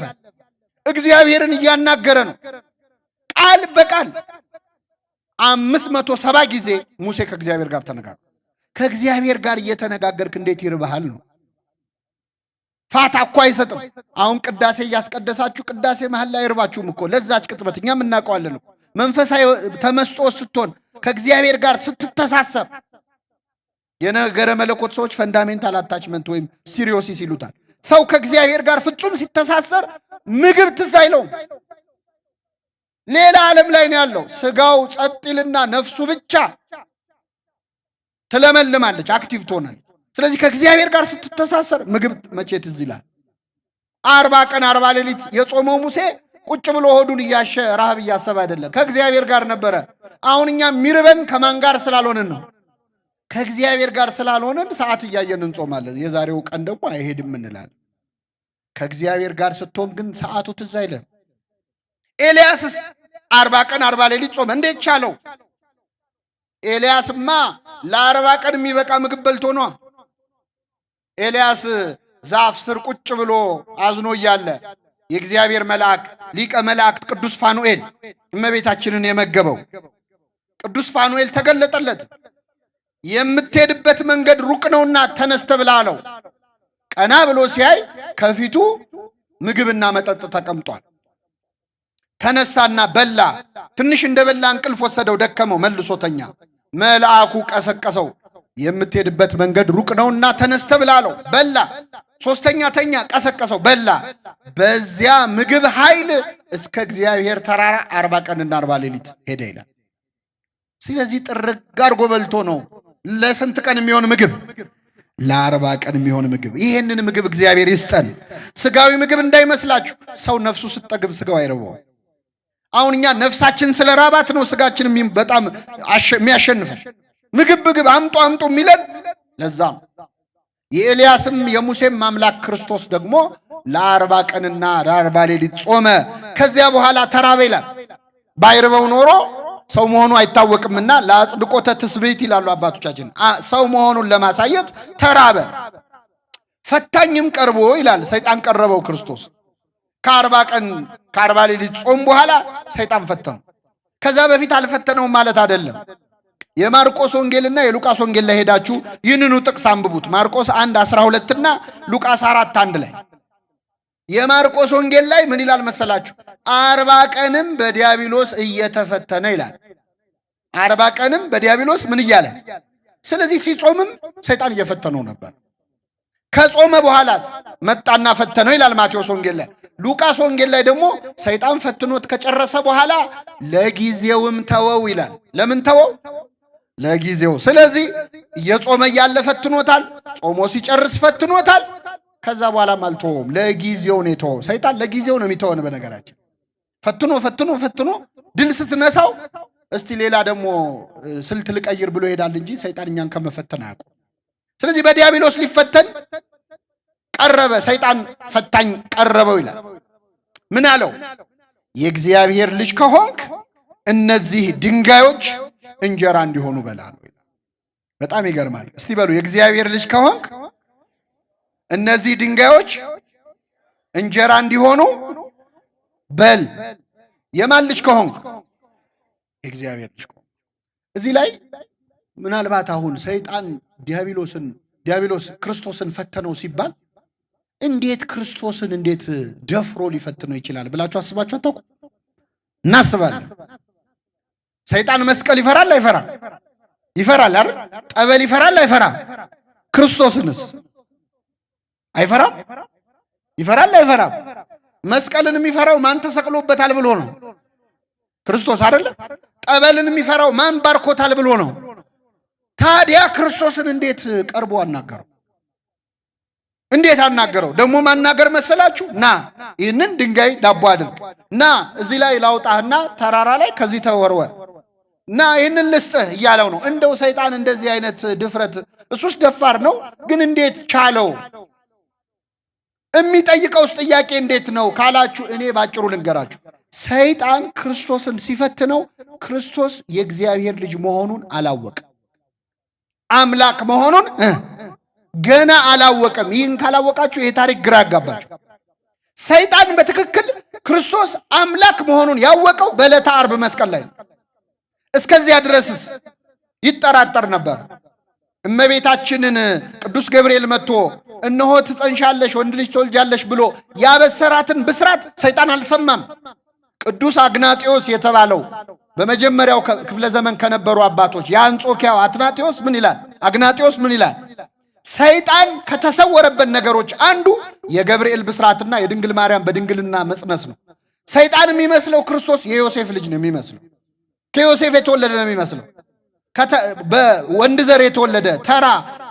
እግዚአብሔርን እያናገረ ነው። ቃል በቃል 570 ጊዜ ሙሴ ከእግዚአብሔር ጋር ተነጋገረ። ከእግዚአብሔር ጋር እየተነጋገርክ እንዴት ይርባሃል ነው። ፋታ እኮ አይሰጥም። አሁን ቅዳሴ እያስቀደሳችሁ ቅዳሴ መሃል ላይ አይርባችሁም እኮ ለዛች ቅጽበት። እኛም እናውቀዋለን እኮ መንፈሳዊ ተመስጦ ስትሆን ከእግዚአብሔር ጋር ስትተሳሰር የነገረ መለኮት ሰዎች ፈንዳሜንታል አታችመንት ወይም ሲሪዮሲስ ይሉታል። ሰው ከእግዚአብሔር ጋር ፍጹም ሲተሳሰር ምግብ ትዝ አይለውም። ሌላ ዓለም ላይ ነው ያለው። ስጋው ጸጥ ይልና ነፍሱ ብቻ ትለመልማለች፣ አክቲቭ ትሆናለች። ስለዚህ ከእግዚአብሔር ጋር ስትተሳሰር ምግብ መቼ ትዝ ይላል? 40 ቀን 40 ሌሊት የጾመው ሙሴ ቁጭ ብሎ ሆዱን እያሸ ረሃብ እያሰበ አይደለም፣ ከእግዚአብሔር ጋር ነበረ። አሁን እኛ የሚርበን ከማን ጋር ስላልሆንን ነው? ከእግዚአብሔር ጋር ስላልሆንን ሰዓት እያየን እንጾማለን። የዛሬው ቀን ደግሞ አይሄድም እንላለን። ከእግዚአብሔር ጋር ስትሆን ግን ሰዓቱ ትዝ አይልም። ኤልያስስ 40 ቀን 40 ሌሊት ጾመ። እንዴት ቻለው? ኤልያስማ ለ40 ቀን የሚበቃ ምግብ በልቶ ነው። ኤልያስ ዛፍ ስር ቁጭ ብሎ አዝኖ እያለ የእግዚአብሔር መልአክ ሊቀ መላእክት ቅዱስ ፋኑኤል እመቤታችንን የመገበው ቅዱስ ፋኑኤል ተገለጠለት። የምትሄድበት መንገድ ሩቅ ነውና ተነስተ ብላ አለው። ቀና ብሎ ሲያይ ከፊቱ ምግብና መጠጥ ተቀምጧል። ተነሳና በላ። ትንሽ እንደበላ እንቅልፍ ወሰደው፣ ደከመው፣ መልሶ ተኛ። መልአኩ ቀሰቀሰው። የምትሄድበት መንገድ ሩቅ ነውና ተነስተ ብላ አለው። በላ። ሶስተኛ ተኛ፣ ቀሰቀሰው፣ በላ። በዚያ ምግብ ኃይል እስከ እግዚአብሔር ተራራ 40 ቀንና 40 ሌሊት ሄደ ይላል። ስለዚህ ጥርግ አድርጎ በልቶ ነው። ለስንት ቀን የሚሆን ምግብ? ለ40 ቀን የሚሆን ምግብ። ይሄንን ምግብ እግዚአብሔር ይስጠን። ስጋዊ ምግብ እንዳይመስላችሁ። ሰው ነፍሱ ስትጠግብ ስጋው አይረባው። አሁን እኛ ነፍሳችን ስለ ራባት ነው ስጋችን በጣም የሚያሸንፈን። ምግብ አምጡ አምጡ የሚለን ለዛ ነው። የኤልያስም የሙሴም አምላክ ክርስቶስ ደግሞ ለ40 ቀንና ለ40 ሌሊት ጾመ። ከዚያ በኋላ ተራበ ይላል። ባይርበው ኖሮ ሰው መሆኑ አይታወቅምና ለአጽድቆተ ትስብእት ይላሉ አባቶቻችን። ሰው መሆኑን ለማሳየት ተራበ። ፈታኝም ቀርቦ ይላል ሰይጣን ቀረበው ክርስቶስ። ከ40 ቀን ከ40 ሌሊት ጾም በኋላ ሰይጣን ፈተነው። ከዛ በፊት አልፈተነውም ማለት አይደለም። የማርቆስ ወንጌልና የሉቃስ ወንጌል ላይ ሄዳችሁ ይህንኑ ጥቅስ አንብቡት። ማርቆስ 1:12 እና ሉቃስ 4:1 ላይ የማርቆስ ወንጌል ላይ ምን ይላል መሰላችሁ? 40 ቀንም በዲያብሎስ እየተፈተነ ይላል። 40 ቀንም በዲያብሎስ ምን እያለ? ስለዚህ ሲጾምም ሰይጣን እየፈተነው ነበር። ከጾመ በኋላስ መጣና ፈተነው ይላል ማቴዎስ ወንጌል ላይ። ሉቃስ ወንጌል ላይ ደግሞ ሰይጣን ፈትኖት ከጨረሰ በኋላ ለጊዜውም ተወው ይላል። ለምን ተወው? ለጊዜው። ስለዚህ እየጾመ እያለ ፈትኖታል፣ ጾሞ ሲጨርስ ፈትኖታል። ከዛ በኋላም አልተወውም። ለጊዜው ነው የተወው። ሰይጣን ለጊዜው ነው የሚተወን። በነገራችን ፈትኖ ድል ስትነሳው እስቲ ሌላ ደግሞ ስልት ልቀይር ብሎ ይሄዳል እንጂ ሰይጣን እኛን ከመፈተን አያውቁም። ስለዚህ በዲያብሎስ ሊፈተን ቀረበ፣ ሰይጣን ፈታኝ ቀረበው ይላል። ምን አለው? የእግዚአብሔር ልጅ ከሆንክ እነዚህ ድንጋዮች እንጀራ እንዲሆኑ በላ ነው። በጣም ይገርማል። እስቲ በሉ የእግዚአብሔር ልጅ ከሆንክ እነዚህ ድንጋዮች እንጀራ እንዲሆኑ በል። የማን ልጅ ከሆንክ? የእግዚአብሔር ልጅ ከሆንክ። እዚህ ላይ ምናልባት አሁን ሰይጣን ዲያብሎስ ክርስቶስን ፈተነው ሲባል እንዴት ክርስቶስን እንዴት ደፍሮ ሊፈትነው ይችላል ብላችሁ አስባችሁ አታውቁ? እናስባለን። ሰይጣን መስቀል ይፈራል አይፈራም? ይፈራል አይደል? ጠበል ይፈራል አይፈራም? ክርስቶስንስ አይፈራም? ይፈራል አይፈራም? መስቀልን የሚፈራው ማን ተሰቅሎበታል ብሎ ነው? ክርስቶስ አይደለ? ጠበልን የሚፈራው ማን ባርኮታል ብሎ ነው? ታዲያ ክርስቶስን እንዴት ቀርቦ አናገረው? እንዴት አናገረው? ደግሞ ማናገር መሰላችሁ? ና ይህንን ድንጋይ ዳቦ አድርግ፣ ና እዚህ ላይ ላውጣህና ተራራ ላይ ከዚህ ተወርወር፣ ና ይህንን ልስጥህ እያለው ነው። እንደው ሰይጣን እንደዚህ አይነት ድፍረት፣ እሱስ ደፋር ነው፣ ግን እንዴት ቻለው? የሚጠይቀውስ ጥያቄ እንዴት ነው ካላችሁ፣ እኔ ባጭሩ ልንገራችሁ። ሰይጣን ክርስቶስን ሲፈትነው ክርስቶስ የእግዚአብሔር ልጅ መሆኑን አላወቀም። አምላክ መሆኑን ገና አላወቀም። ይህን ካላወቃችሁ ይሄ ታሪክ ግራ ያጋባችሁ። ሰይጣን በትክክል ክርስቶስ አምላክ መሆኑን ያወቀው በዕለተ ዓርብ መስቀል ላይ ነው። እስከዚያ ድረስስ ይጠራጠር ነበር። እመቤታችንን ቅዱስ ገብርኤል መጥቶ እነሆ ትጸንሻለሽ ወንድ ልጅ ትወልጃለሽ ብሎ ያበሰራትን ብስራት ሰይጣን አልሰማም። ቅዱስ አግናጢዮስ የተባለው በመጀመሪያው ክፍለ ዘመን ከነበሩ አባቶች የአንጾኪያው አትናቴዎስ ምን ይላል? አግናጢዮስ ምን ይላል? ሰይጣን ከተሰወረበት ነገሮች አንዱ የገብርኤል ብስራትና የድንግል ማርያም በድንግልና መጽነስ ነው። ሰይጣን የሚመስለው ክርስቶስ የዮሴፍ ልጅ ነው የሚመስለው። ከዮሴፍ የተወለደ ነው የሚመስለው። በወንድ ዘር የተወለደ ተራ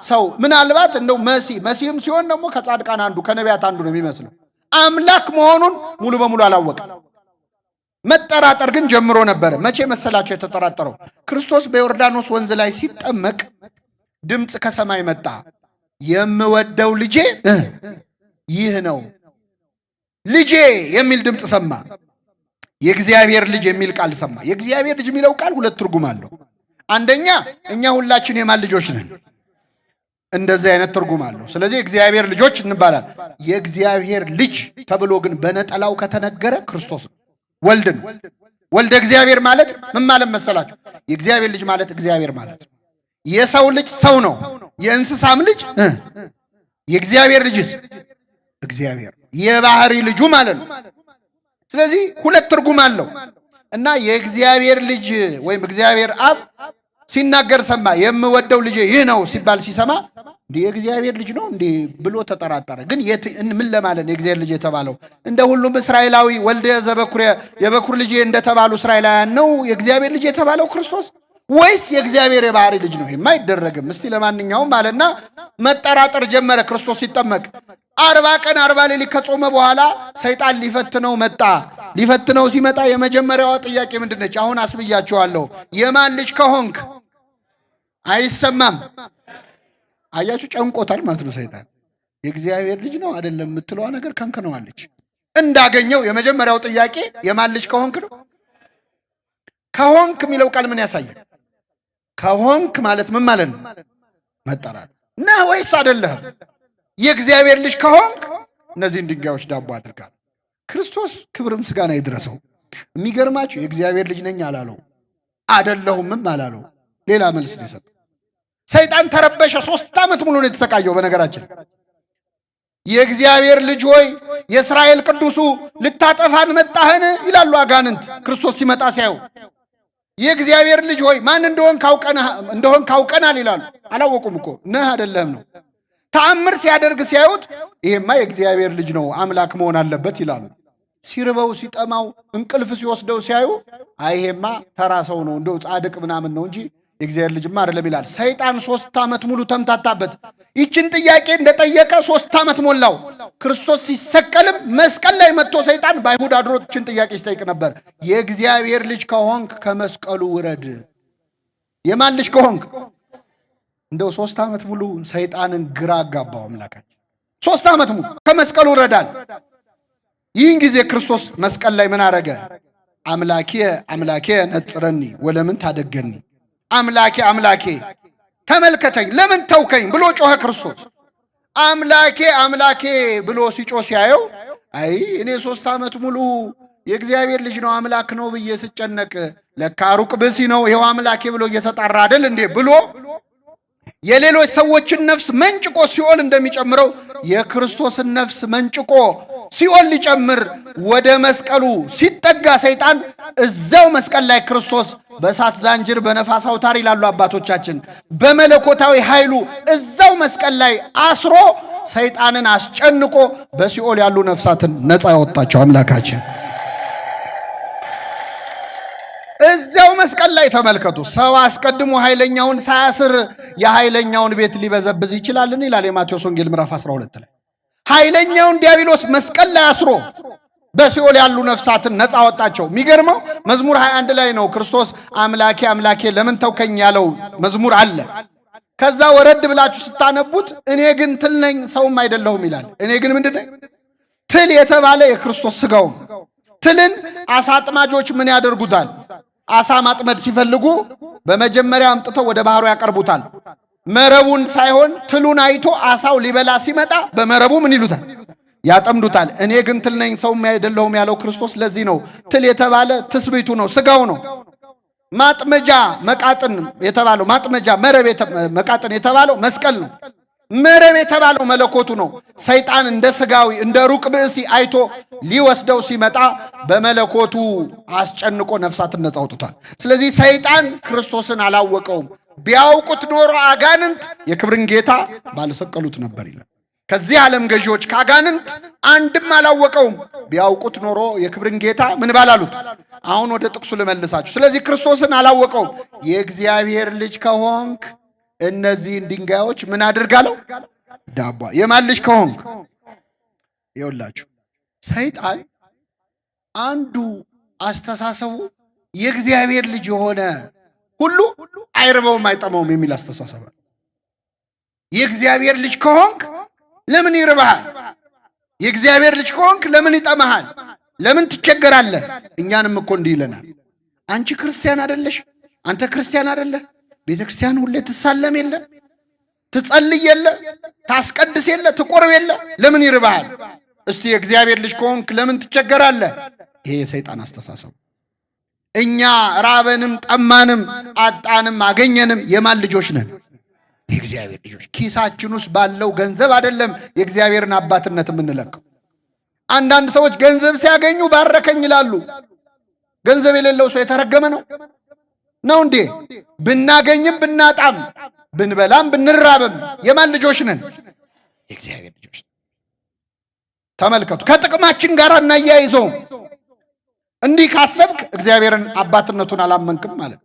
ሰው ምናልባት እንደው መሲህም ሲሆን ደግሞ ከጻድቃን አንዱ ከነቢያት አንዱ ነው የሚመስለው። አምላክ መሆኑን ሙሉ በሙሉ አላወቀም። መጠራጠር ግን ጀምሮ ነበረ። መቼ መሰላቸው የተጠራጠረው? ክርስቶስ በዮርዳኖስ ወንዝ ላይ ሲጠመቅ ድምፅ ከሰማይ መጣ። የምወደው ልጄ ይህ ነው፣ ልጄ የሚል ድምፅ ሰማ። የእግዚአብሔር ልጅ የሚል ቃል ሰማ። የእግዚአብሔር ልጅ የሚለው ቃል ሁለት ትርጉም አለው። አንደኛ እኛ ሁላችን የማን ልጆች ነን? እንደዚህ አይነት ትርጉም አለው። ስለዚህ የእግዚአብሔር ልጆች እንባላል። የእግዚአብሔር ልጅ ተብሎ ግን በነጠላው ከተነገረ ክርስቶስ ወልድ ነው። ወልደ እግዚአብሔር ማለት ምን ማለት መሰላችሁ? የእግዚአብሔር ልጅ ማለት እግዚአብሔር ማለት ነው። የሰው ልጅ ሰው ነው። የእንስሳም ልጅ የእግዚአብሔር ልጅ እግዚአብሔር የባህሪ ልጁ ማለት ነው። ስለዚህ ሁለት ትርጉም አለው እና የእግዚአብሔር ልጅ ወይም እግዚአብሔር አብ ሲናገር ሰማ። የምወደው ልጅ ይህ ነው ሲባል ሲሰማ እንዲህ የእግዚአብሔር ልጅ ነው እንዲህ ብሎ ተጠራጠረ። ግን ምን ለማለት ነው የእግዚአብሔር ልጅ የተባለው? እንደ ሁሉም እስራኤላዊ ወልደ ዘበኩር የበኩር ልጅ እንደተባሉ እስራኤላውያን ነው የእግዚአብሔር ልጅ የተባለው ክርስቶስ ወይስ የእግዚአብሔር የባህሪ ልጅ ነው? የማይደረግም። እስቲ ለማንኛውም አለና መጠራጠር ጀመረ። ክርስቶስ ሲጠመቅ 40 ቀን 40 ሌሊት ከጾመ በኋላ ሰይጣን ሊፈትነው መጣ። ሊፈትነው ሲመጣ የመጀመሪያዋ ጥያቄ ምንድነች? አሁን አስብያቸዋለሁ። የማን ልጅ ከሆንክ? አይሰማም። አያችሁ፣ ጨንቆታል ማለት ነው ሰይጣን። የእግዚአብሔር ልጅ ነው አይደለም የምትለዋ ነገር ከንክነዋለች። እንዳገኘው የመጀመሪያው ጥያቄ የማን ልጅ ከሆንክ ነው። ከሆንክ የሚለው ቃል ምን ያሳያል? ከሆንክ ማለት ምን ማለት ነው? መጠራት ነህ ወይስ አይደለህም? የእግዚአብሔር ልጅ ከሆንክ እነዚህን ድንጋዮች ዳቦ አድርጋል። ክርስቶስ ክብር ምስጋና ይድረሰው። የሚገርማችሁ የእግዚአብሔር ልጅ ነኝ አላለው፣ አይደለሁምም አላለው። ሌላ መልስ ነው የሰጠው። ሰይጣን ተረበሸ። 3 ዓመት ሙሉ ነው የተሰቃየው። በነገራችን የእግዚአብሔር ልጅ ሆይ የእስራኤል ቅዱሱ ልታጠፋን መጣህን ይላሉ አጋንንት ክርስቶስ ሲመጣ ሲያዩ። የእግዚአብሔር ልጅ ሆይ ማን እንደሆን ካውቀናል ይላሉ። አላወቁም እኮ ነህ አይደለህም ነው። ተአምር ሲያደርግ ሲያዩት ይሄማ የእግዚአብሔር ልጅ ነው አምላክ መሆን አለበት ይላሉ። ሲርበው ሲጠማው እንቅልፍ ሲወስደው ሲያዩ አይሄማ ተራ ሰው ነው እንደው ጻድቅ ምናምን ነው እንጂ የእግዚአብሔር ልጅማ አይደለም ይላል። ሰይጣን 3 ዓመት ሙሉ ተምታታበት። ይችን ጥያቄ እንደጠየቀ 3 ዓመት ሞላው። ክርስቶስ ሲሰቀልም መስቀል ላይ መጥቶ ሰይጣን በአይሁድ አድሮ ይችን ጥያቄ ሲጠይቅ ነበር። የእግዚአብሔር ልጅ ከሆንክ ከመስቀሉ ውረድ። የማን ልጅ ከሆንክ? እንደው 3 ዓመት ሙሉ ሰይጣንን ግራ አጋባው አምላካችን። 3 ዓመት ሙሉ ከመስቀሉ ውረዳል። ይህን ጊዜ ክርስቶስ መስቀል ላይ ምን አረገ? አምላኬ አምላኬ ነጽረኒ ወለምን ታደገኒ፣ አምላኬ አምላኬ ተመልከተኝ ለምን ተውከኝ ብሎ ጮኸ ክርስቶስ። አምላኬ አምላኬ ብሎ ሲጮህ ሲያየው አይ እኔ 3 ዓመት ሙሉ የእግዚአብሔር ልጅ ነው አምላክ ነው ብዬ ስጨነቅ ለካ ሩቅ ብእሲ ነው ይኸው አምላኬ ብሎ እየተጣራ አይደል እንዴ ብሎ የሌሎች ሰዎችን ነፍስ መንጭቆ ሲኦል እንደሚጨምረው የክርስቶስን ነፍስ መንጭቆ ሲኦል ሊጨምር ወደ መስቀሉ ሲጠጋ ሰይጣን እዛው መስቀል ላይ ክርስቶስ በእሳት ዛንጅር በነፋስ አውታር ይላሉ አባቶቻችን በመለኮታዊ ኃይሉ እዛው መስቀል ላይ አስሮ ሰይጣንን አስጨንቆ በሲኦል ያሉ ነፍሳትን ነፃ ያወጣቸው አምላካችን እዛው መስቀል ላይ ተመልከቱ። ሰው አስቀድሞ ኃይለኛውን ሳያስር የኃይለኛውን ቤት ሊበዘብዝ ይችላልን ይላል የማቴዎስ ወንጌል ምዕራፍ 12 ላይ። ኃይለኛውን ዲያብሎስ መስቀል ላይ አስሮ በሲኦል ያሉ ነፍሳትን ነፃ አወጣቸው። የሚገርመው መዝሙር 21 ላይ ነው ክርስቶስ አምላኬ አምላኬ ለምን ተውከኝ ያለው መዝሙር አለ። ከዛ ወረድ ብላችሁ ስታነቡት እኔ ግን ትል ነኝ ሰውም አይደለሁም ይላል። እኔ ግን ምንድነኝ? ትል የተባለ የክርስቶስ ሥጋው። ትልን አሳ አጥማጆች ምን ያደርጉታል? አሳ ማጥመድ ሲፈልጉ በመጀመሪያ አምጥተው ወደ ባህሩ ያቀርቡታል። መረቡን ሳይሆን ትሉን አይቶ አሳው ሊበላ ሲመጣ በመረቡ ምን ይሉታል? ያጠምዱታል። እኔ ግን ትል ነኝ ሰውም አይደለሁም ያለው ክርስቶስ ለዚህ ነው። ትል የተባለ ትስብእቱ ነው፣ ሥጋው ነው። ማጥመጃ መቃጥን የተባለው ማጥመጃ መረብ መቃጥን የተባለው መስቀል ነው። መረብ የተባለው መለኮቱ ነው። ሰይጣን እንደ ሥጋዊ እንደ ሩቅ ብእሲ አይቶ ሊወስደው ሲመጣ በመለኮቱ አስጨንቆ ነፍሳትን ነፃ አውጥቷል። ስለዚህ ሰይጣን ክርስቶስን አላወቀውም። ቢያውቁት ኖሮ አጋንንት የክብርን ጌታ ባልሰቀሉት ነበር ይላል። ከዚህ ዓለም ገዢዎች ከአጋንንት አንድም አላወቀውም። ቢያውቁት ኖሮ የክብርን ጌታ ምን ባላሉት። አሁን ወደ ጥቅሱ ልመልሳችሁ። ስለዚህ ክርስቶስን አላወቀውም። የእግዚአብሔር ልጅ ከሆንክ እነዚህን ድንጋዮች ምን አድርጋለሁ? ዳቧ። የማን ልጅ ከሆንክ? ይኸውላችሁ ሰይጣን አንዱ አስተሳሰቡ የእግዚአብሔር ልጅ የሆነ ሁሉ አይርበውም አይጠማውም የሚል አስተሳሰብ። የእግዚአብሔር ልጅ ከሆንክ ለምን ይርበሃል? የእግዚአብሔር ልጅ ከሆንክ ለምን ይጠማሃል? ለምን ትቸገራለህ? እኛንም እኮ እንዲህ ይለናል። አንቺ ክርስቲያን አይደለሽ? አንተ ክርስቲያን አይደለህ? ቤተ ክርስቲያን ሁሌ ትሳለም የለ ትጸልይ የለ ታስቀድስ የለ ትቆርብ የለ ለምን ይርበሃል? እስቲ የእግዚአብሔር ልጅ ከሆንክ ለምን ትቸገራለህ? ይሄ የሰይጣን አስተሳሰብ። እኛ ራበንም ጠማንም አጣንም አገኘንም የማን ልጆች ነን? የእግዚአብሔር ልጆች። ኪሳችን ውስጥ ባለው ገንዘብ አይደለም የእግዚአብሔርን አባትነት የምንለቀው። አንዳንድ ሰዎች ገንዘብ ሲያገኙ ባረከኝ ይላሉ። ገንዘብ የሌለው ሰው የተረገመ ነው እንዴ? ብናገኝም ብናጣም ብንበላም ብንራብም የማን ልጆች ነን? የእግዚአብሔር ልጆች። ተመልከቱ፣ ከጥቅማችን ጋር እናያይዘው። እንዲህ ካሰብክ እግዚአብሔርን አባትነቱን አላመንክም ማለት።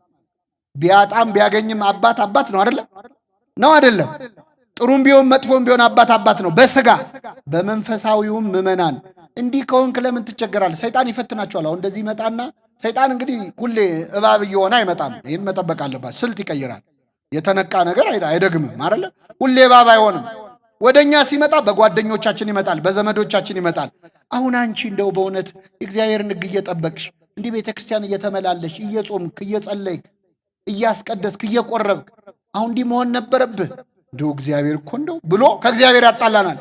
ቢያጣም ቢያገኝም አባት ነው አይደለም? ነው አይደለም? ጥሩም ቢሆን መጥፎም ቢሆን አባት ነው በሥጋ በመንፈሳዊውም ምዕመናን። እንዲህ ከሆንክ ለምን ትቸገራለህ? ሰይጣን ይፈትናቸዋል። አሁን እንደዚህ ይመጣና ሰይጣን እንግዲህ ሁሌ እባብ እየሆነ አይመጣም። ይህን መጠበቅ አለባቸው። ስልት ይቀይራል። የተነቃ ነገር አይደግምም አይደለ? ሁሌ እባብ አይሆንም። ወደኛ ሲመጣ በጓደኞቻችን ይመጣል፣ በዘመዶቻችን ይመጣል። አሁን አንቺ እንደው በእውነት እግዚአብሔርን ሕግ እየጠበቅሽ እንዲህ ቤተክርስቲያን እየተመላለሽ እየጾምክ እየጸለይክ እያስቀደስክ እየቆረብክ አሁን እንዲህ መሆን ነበረብህ እንደው እግዚአብሔር እኮ እንደው ብሎ ከእግዚአብሔር ያጣላናል።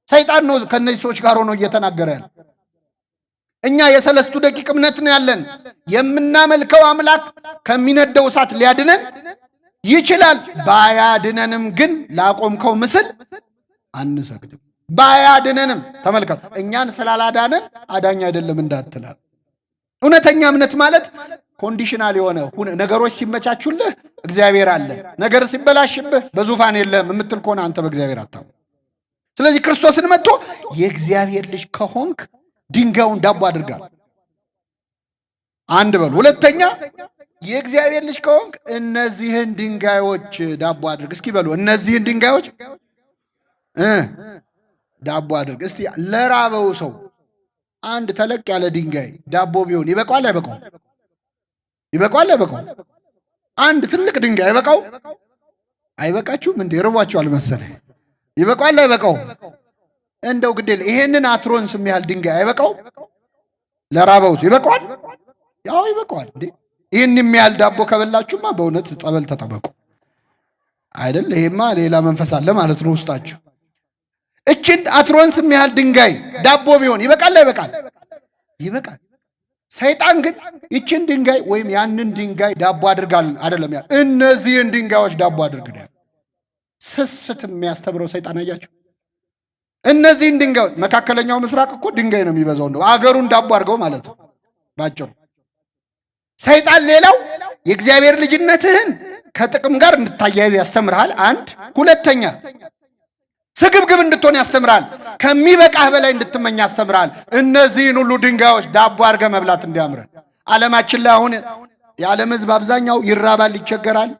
ሰይጣን ነው ከነዚህ ሰዎች ጋር ሆኖ እየተናገረ ያለ። እኛ የሰለስቱ ደቂቅ እምነት ነው ያለን። የምናመልከው አምላክ ከሚነደው እሳት ሊያድነን ይችላል። ባያድነንም ግን ላቆምከው ምስል አንሰግድም። ባያድነንም ተመልከቱ፣ እኛን ስላላዳነን አዳኝ አይደለም እንዳትላል። እውነተኛ እምነት ማለት ኮንዲሽናል የሆነ ነገሮች ሲመቻቹልህ እግዚአብሔር አለ፣ ነገር ሲበላሽብህ በዙፋን የለም የምትል ከሆነ አንተ በእግዚአብሔር አታም። ስለዚህ ክርስቶስን መጥቶ የእግዚአብሔር ልጅ ከሆንክ ድንጋዩን ዳቦ አድርጋል። አንድ በሉ። ሁለተኛ የእግዚአብሔር ልጅ ከሆንክ እነዚህን ድንጋዮች ዳቦ አድርግ። እስኪ በሉ እነዚህን ድንጋዮች ዳቦ አድርግ። እስቲ ለራበው ሰው አንድ ተለቅ ያለ ድንጋይ ዳቦ ቢሆን ይበቃዋል አይበቃው? ይበቃዋል አይበቃው? አንድ ትልቅ ድንጋይ አይበቃው? አይበቃችሁም እንዴ? ርቧችኋል መሰለኝ። ይበቃዋል አይበቃው? እንደው ግዴለ ይሄንን አትሮንስ የሚያህል ድንጋይ አይበቃው? ለራበው ይበቃዋል? ያው ይበቃዋል እንዴ። ይህን የሚያህል ዳቦ ከበላችሁማ በእውነት ጸበል ተጠበቁ አይደል? ይሄማ ሌላ መንፈስ አለ ማለት ነው ውስጣችሁ። እችን አትሮንስ የሚያህል ድንጋይ ዳቦ ቢሆን ይበቃል አይበቃል? ይበቃል። ሰይጣን ግን ይችን ድንጋይ ወይም ያንን ድንጋይ ዳቦ አድርጋል አይደለም ያለ፣ እነዚህን ድንጋዮች ዳቦ አድርግ ነው። ስስት የሚያስተምረው ሰይጣን አያችሁ። እነዚህን ድንጋዮች መካከለኛው ምስራቅ እኮ ድንጋይ ነው የሚበዛው፣ እንደው አገሩን ዳቦ አድርገው ማለት ነው ባጭሩ። ሰይጣን ሌላው የእግዚአብሔር ልጅነትህን ከጥቅም ጋር እንድታያይዝ ያስተምርሃል። አንድ ሁለተኛ ስግብግብ እንድትሆን ያስተምራል። ከሚበቃህ በላይ እንድትመኝ ያስተምራል። እነዚህን ሁሉ ድንጋዮች ዳቦ አድርገህ መብላት እንዲያምረን። ዓለማችን ላይ አሁን የዓለም ሕዝብ አብዛኛው ይራባል፣ ይቸገራል፣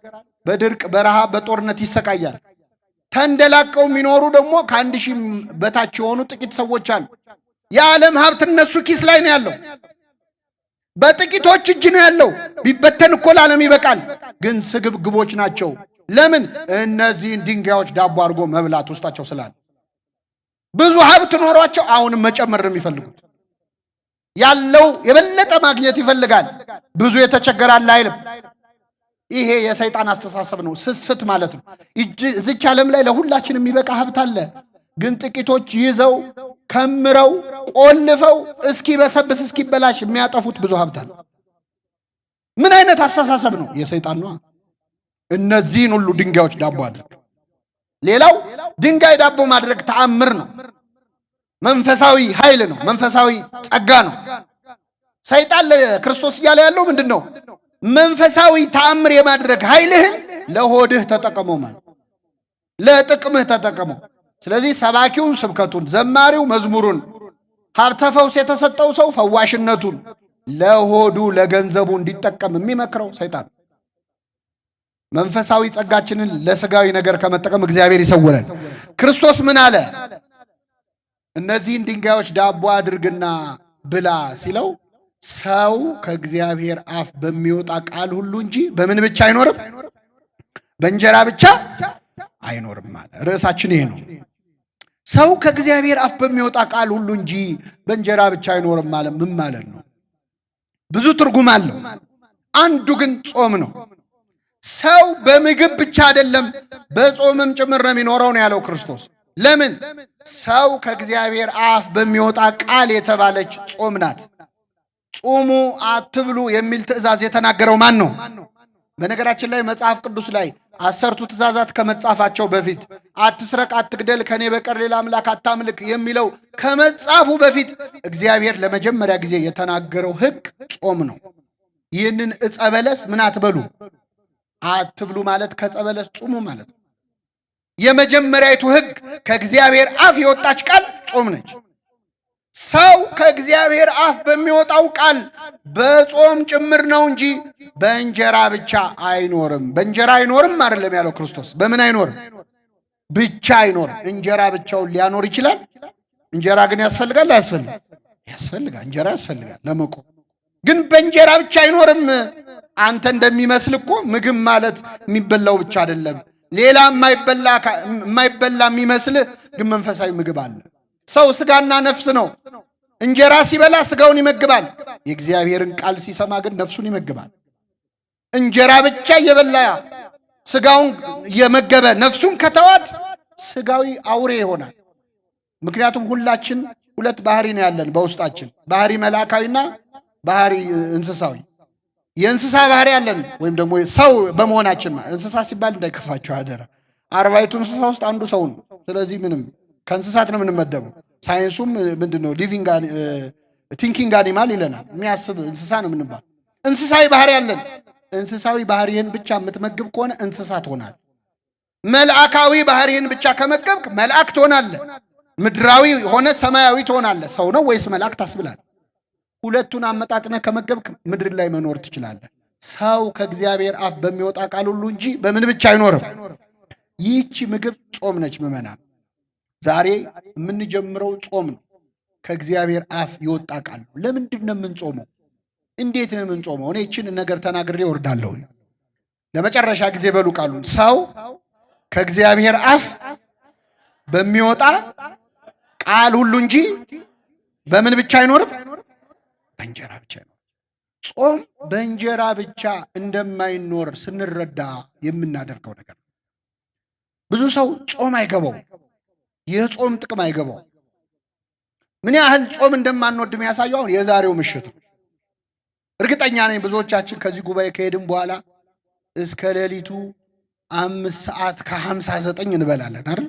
በድርቅ በረሃብ በጦርነት ይሰቃያል። ተንደላቀው የሚኖሩ ደግሞ ከ1000 በታች የሆኑ ጥቂት ሰዎች አሉ። የዓለም ሀብት እነሱ ኪስ ላይ ነው ያለው፣ በጥቂቶች እጅ ነው ያለው። ቢበተን እኮ ለዓለም ይበቃል፣ ግን ስግብግቦች ናቸው። ለምን? እነዚህን ድንጋዮች ዳቦ አድርጎ መብላት ውስጣቸው ስላለ። ብዙ ሀብት ኖሯቸው አሁንም መጨመር ነው የሚፈልጉት። ያለው የበለጠ ማግኘት ይፈልጋል። ብዙ የተቸገራል አይልም። ይሄ የሰይጣን አስተሳሰብ ነው፣ ስስት ማለት ነው። እዚች ዓለም ላይ ለሁላችን የሚበቃ ሀብት አለ፣ ግን ጥቂቶች ይዘው ከምረው ቆልፈው እስኪበሰብስ እስኪበላሽ የሚያጠፉት ብዙ ሀብት አለ። ምን አይነት አስተሳሰብ ነው? የሰይጣን ነው። እነዚህን ሁሉ ድንጋዮች ዳቦ አድርግ። ሌላው ድንጋይ ዳቦ ማድረግ ተአምር ነው፣ መንፈሳዊ ኃይል ነው፣ መንፈሳዊ ጸጋ ነው። ሰይጣን ለክርስቶስ እያለ ያለው ምንድን ነው? መንፈሳዊ ተአምር የማድረግ ኃይልህን ለሆድህ ተጠቀመው ማለት ለጥቅምህ ተጠቀመው። ስለዚህ ሰባኪውን ስብከቱን፣ ዘማሪው መዝሙሩን፣ ሀብተ ፈውስ የተሰጠው ሰው ፈዋሽነቱን ለሆዱ ለገንዘቡ እንዲጠቀም የሚመክረው ሰይጣን። መንፈሳዊ ጸጋችንን ለስጋዊ ነገር ከመጠቀም እግዚአብሔር ይሰውረን። ክርስቶስ ምን አለ? እነዚህን ድንጋዮች ዳቦ አድርግና ብላ ሲለው ሰው ከእግዚአብሔር አፍ በሚወጣ ቃል ሁሉ እንጂ በምን ብቻ አይኖርም? በእንጀራ ብቻ አይኖርም ማለት ርዕሳችን ይሄ ነው። ሰው ከእግዚአብሔር አፍ በሚወጣ ቃል ሁሉ እንጂ በእንጀራ ብቻ አይኖርም ማለት ምን ማለት ነው? ብዙ ትርጉም አለው። አንዱ ግን ጾም ነው። ሰው በምግብ ብቻ አይደለም በጾምም ጭምር ነው የሚኖረው ነው ያለው ክርስቶስ። ለምን? ሰው ከእግዚአብሔር አፍ በሚወጣ ቃል የተባለች ጾም ናት። ጾሙ አትብሉ የሚል ትእዛዝ የተናገረው ማን ነው? በነገራችን ላይ መጽሐፍ ቅዱስ ላይ 10ቱ ትእዛዛት ከመጻፋቸው በፊት አትስረቅ፣ አትግደል፣ ከኔ በቀር ሌላ አምላክ አታምልክ የሚለው ከመጻፉ በፊት እግዚአብሔር ለመጀመሪያ ጊዜ የተናገረው ሕግ ጾም ነው። ይህንን ዕፀ በለስ ምን አትበሉ አትብሉ ማለት ከዕፀ በለስ ጹሙ ማለት ነው። የመጀመሪያይቱ ሕግ ከእግዚአብሔር አፍ የወጣች ቃል ጾም ነች። ሰው ከእግዚአብሔር አፍ በሚወጣው ቃል በጾም ጭምር ነው እንጂ በእንጀራ ብቻ አይኖርም። በእንጀራ አይኖርም አይደለም ያለው ክርስቶስ። በምን አይኖርም? ብቻ አይኖርም። እንጀራ ብቻውን ሊያኖር ይችላል። እንጀራ ግን ያስፈልጋል አያስፈልግም? ያስፈልጋል። እንጀራ ያስፈልጋል ለመቆም። ግን በእንጀራ ብቻ አይኖርም። አንተ እንደሚመስል እኮ ምግብ ማለት የሚበላው ብቻ አይደለም። ሌላ የማይበላ የሚመስልህ ግን መንፈሳዊ ምግብ አለ። ሰው ስጋና ነፍስ ነው። እንጀራ ሲበላ ስጋውን ይመግባል። የእግዚአብሔርን ቃል ሲሰማ ግን ነፍሱን ይመግባል። እንጀራ ብቻ እየበላ ስጋውን እየመገበ ነፍሱን ከተዋት ስጋዊ አውሬ ይሆናል። ምክንያቱም ሁላችን ሁለት ባህሪ ነው ያለን በውስጣችን፣ ባህሪ መላካዊና ባህሪ እንስሳዊ። የእንስሳ ባህሪ ያለን ወይም ደግሞ ሰው በመሆናችን እንስሳ ሲባል እንዳይከፋቸው አደራ። 40ቱ እንስሳ ውስጥ አንዱ ሰው ነው። ስለዚህ ምንም ከእንስሳት ነው የምንመደበው። ሳይንሱም ምንድነው ሊቪንግ ቲንኪንግ አኒማል ይለናል። የሚያስብ እንስሳ ነው የምንባል። እንስሳዊ ባህሪ ያለን። እንስሳዊ ባህሪህን ብቻ የምትመግብ ከሆነ እንስሳ ትሆናል። መልአካዊ ባህሪህን ብቻ ከመገብክ መልአክ ትሆናለህ። ምድራዊ ሆነ ሰማያዊ ትሆናለህ። ሰው ነው ወይስ መልአክ ታስብላለህ። ሁለቱን አመጣጥነህ ከመገብክ ምድር ላይ መኖር ትችላለህ። ሰው ከእግዚአብሔር አፍ በሚወጣ ቃል ሁሉ እንጂ በምን ብቻ አይኖርም። ይህቺ ምግብ ጾም ነች ምዕመናን። ዛሬ የምንጀምረው ጾም ነው። ከእግዚአብሔር አፍ የወጣ ቃል ነው። ለምንድን ነው የምንጾመው? እንዴት ነው የምንጾመው? እኔ ይህችን ነገር ተናግሬ ወርዳለሁ። ለመጨረሻ ጊዜ በሉ ቃሉን። ሰው ከእግዚአብሔር አፍ በሚወጣ ቃል ሁሉ እንጂ በምን ብቻ አይኖርም? በእንጀራ ብቻ አይኖርም። ጾም በእንጀራ ብቻ እንደማይኖር ስንረዳ የምናደርገው ነገር ነው። ብዙ ሰው ጾም አይገባው፣ የጾም ጥቅም አይገባው። ምን ያህል ጾም እንደማንወድ የሚያሳየው አሁን የዛሬው ምሽት ነው። እርግጠኛ ነኝ ብዙዎቻችን ከዚህ ጉባኤ ከሄድን በኋላ እስከ ሌሊቱ 5:59 እንበላለን አይደል?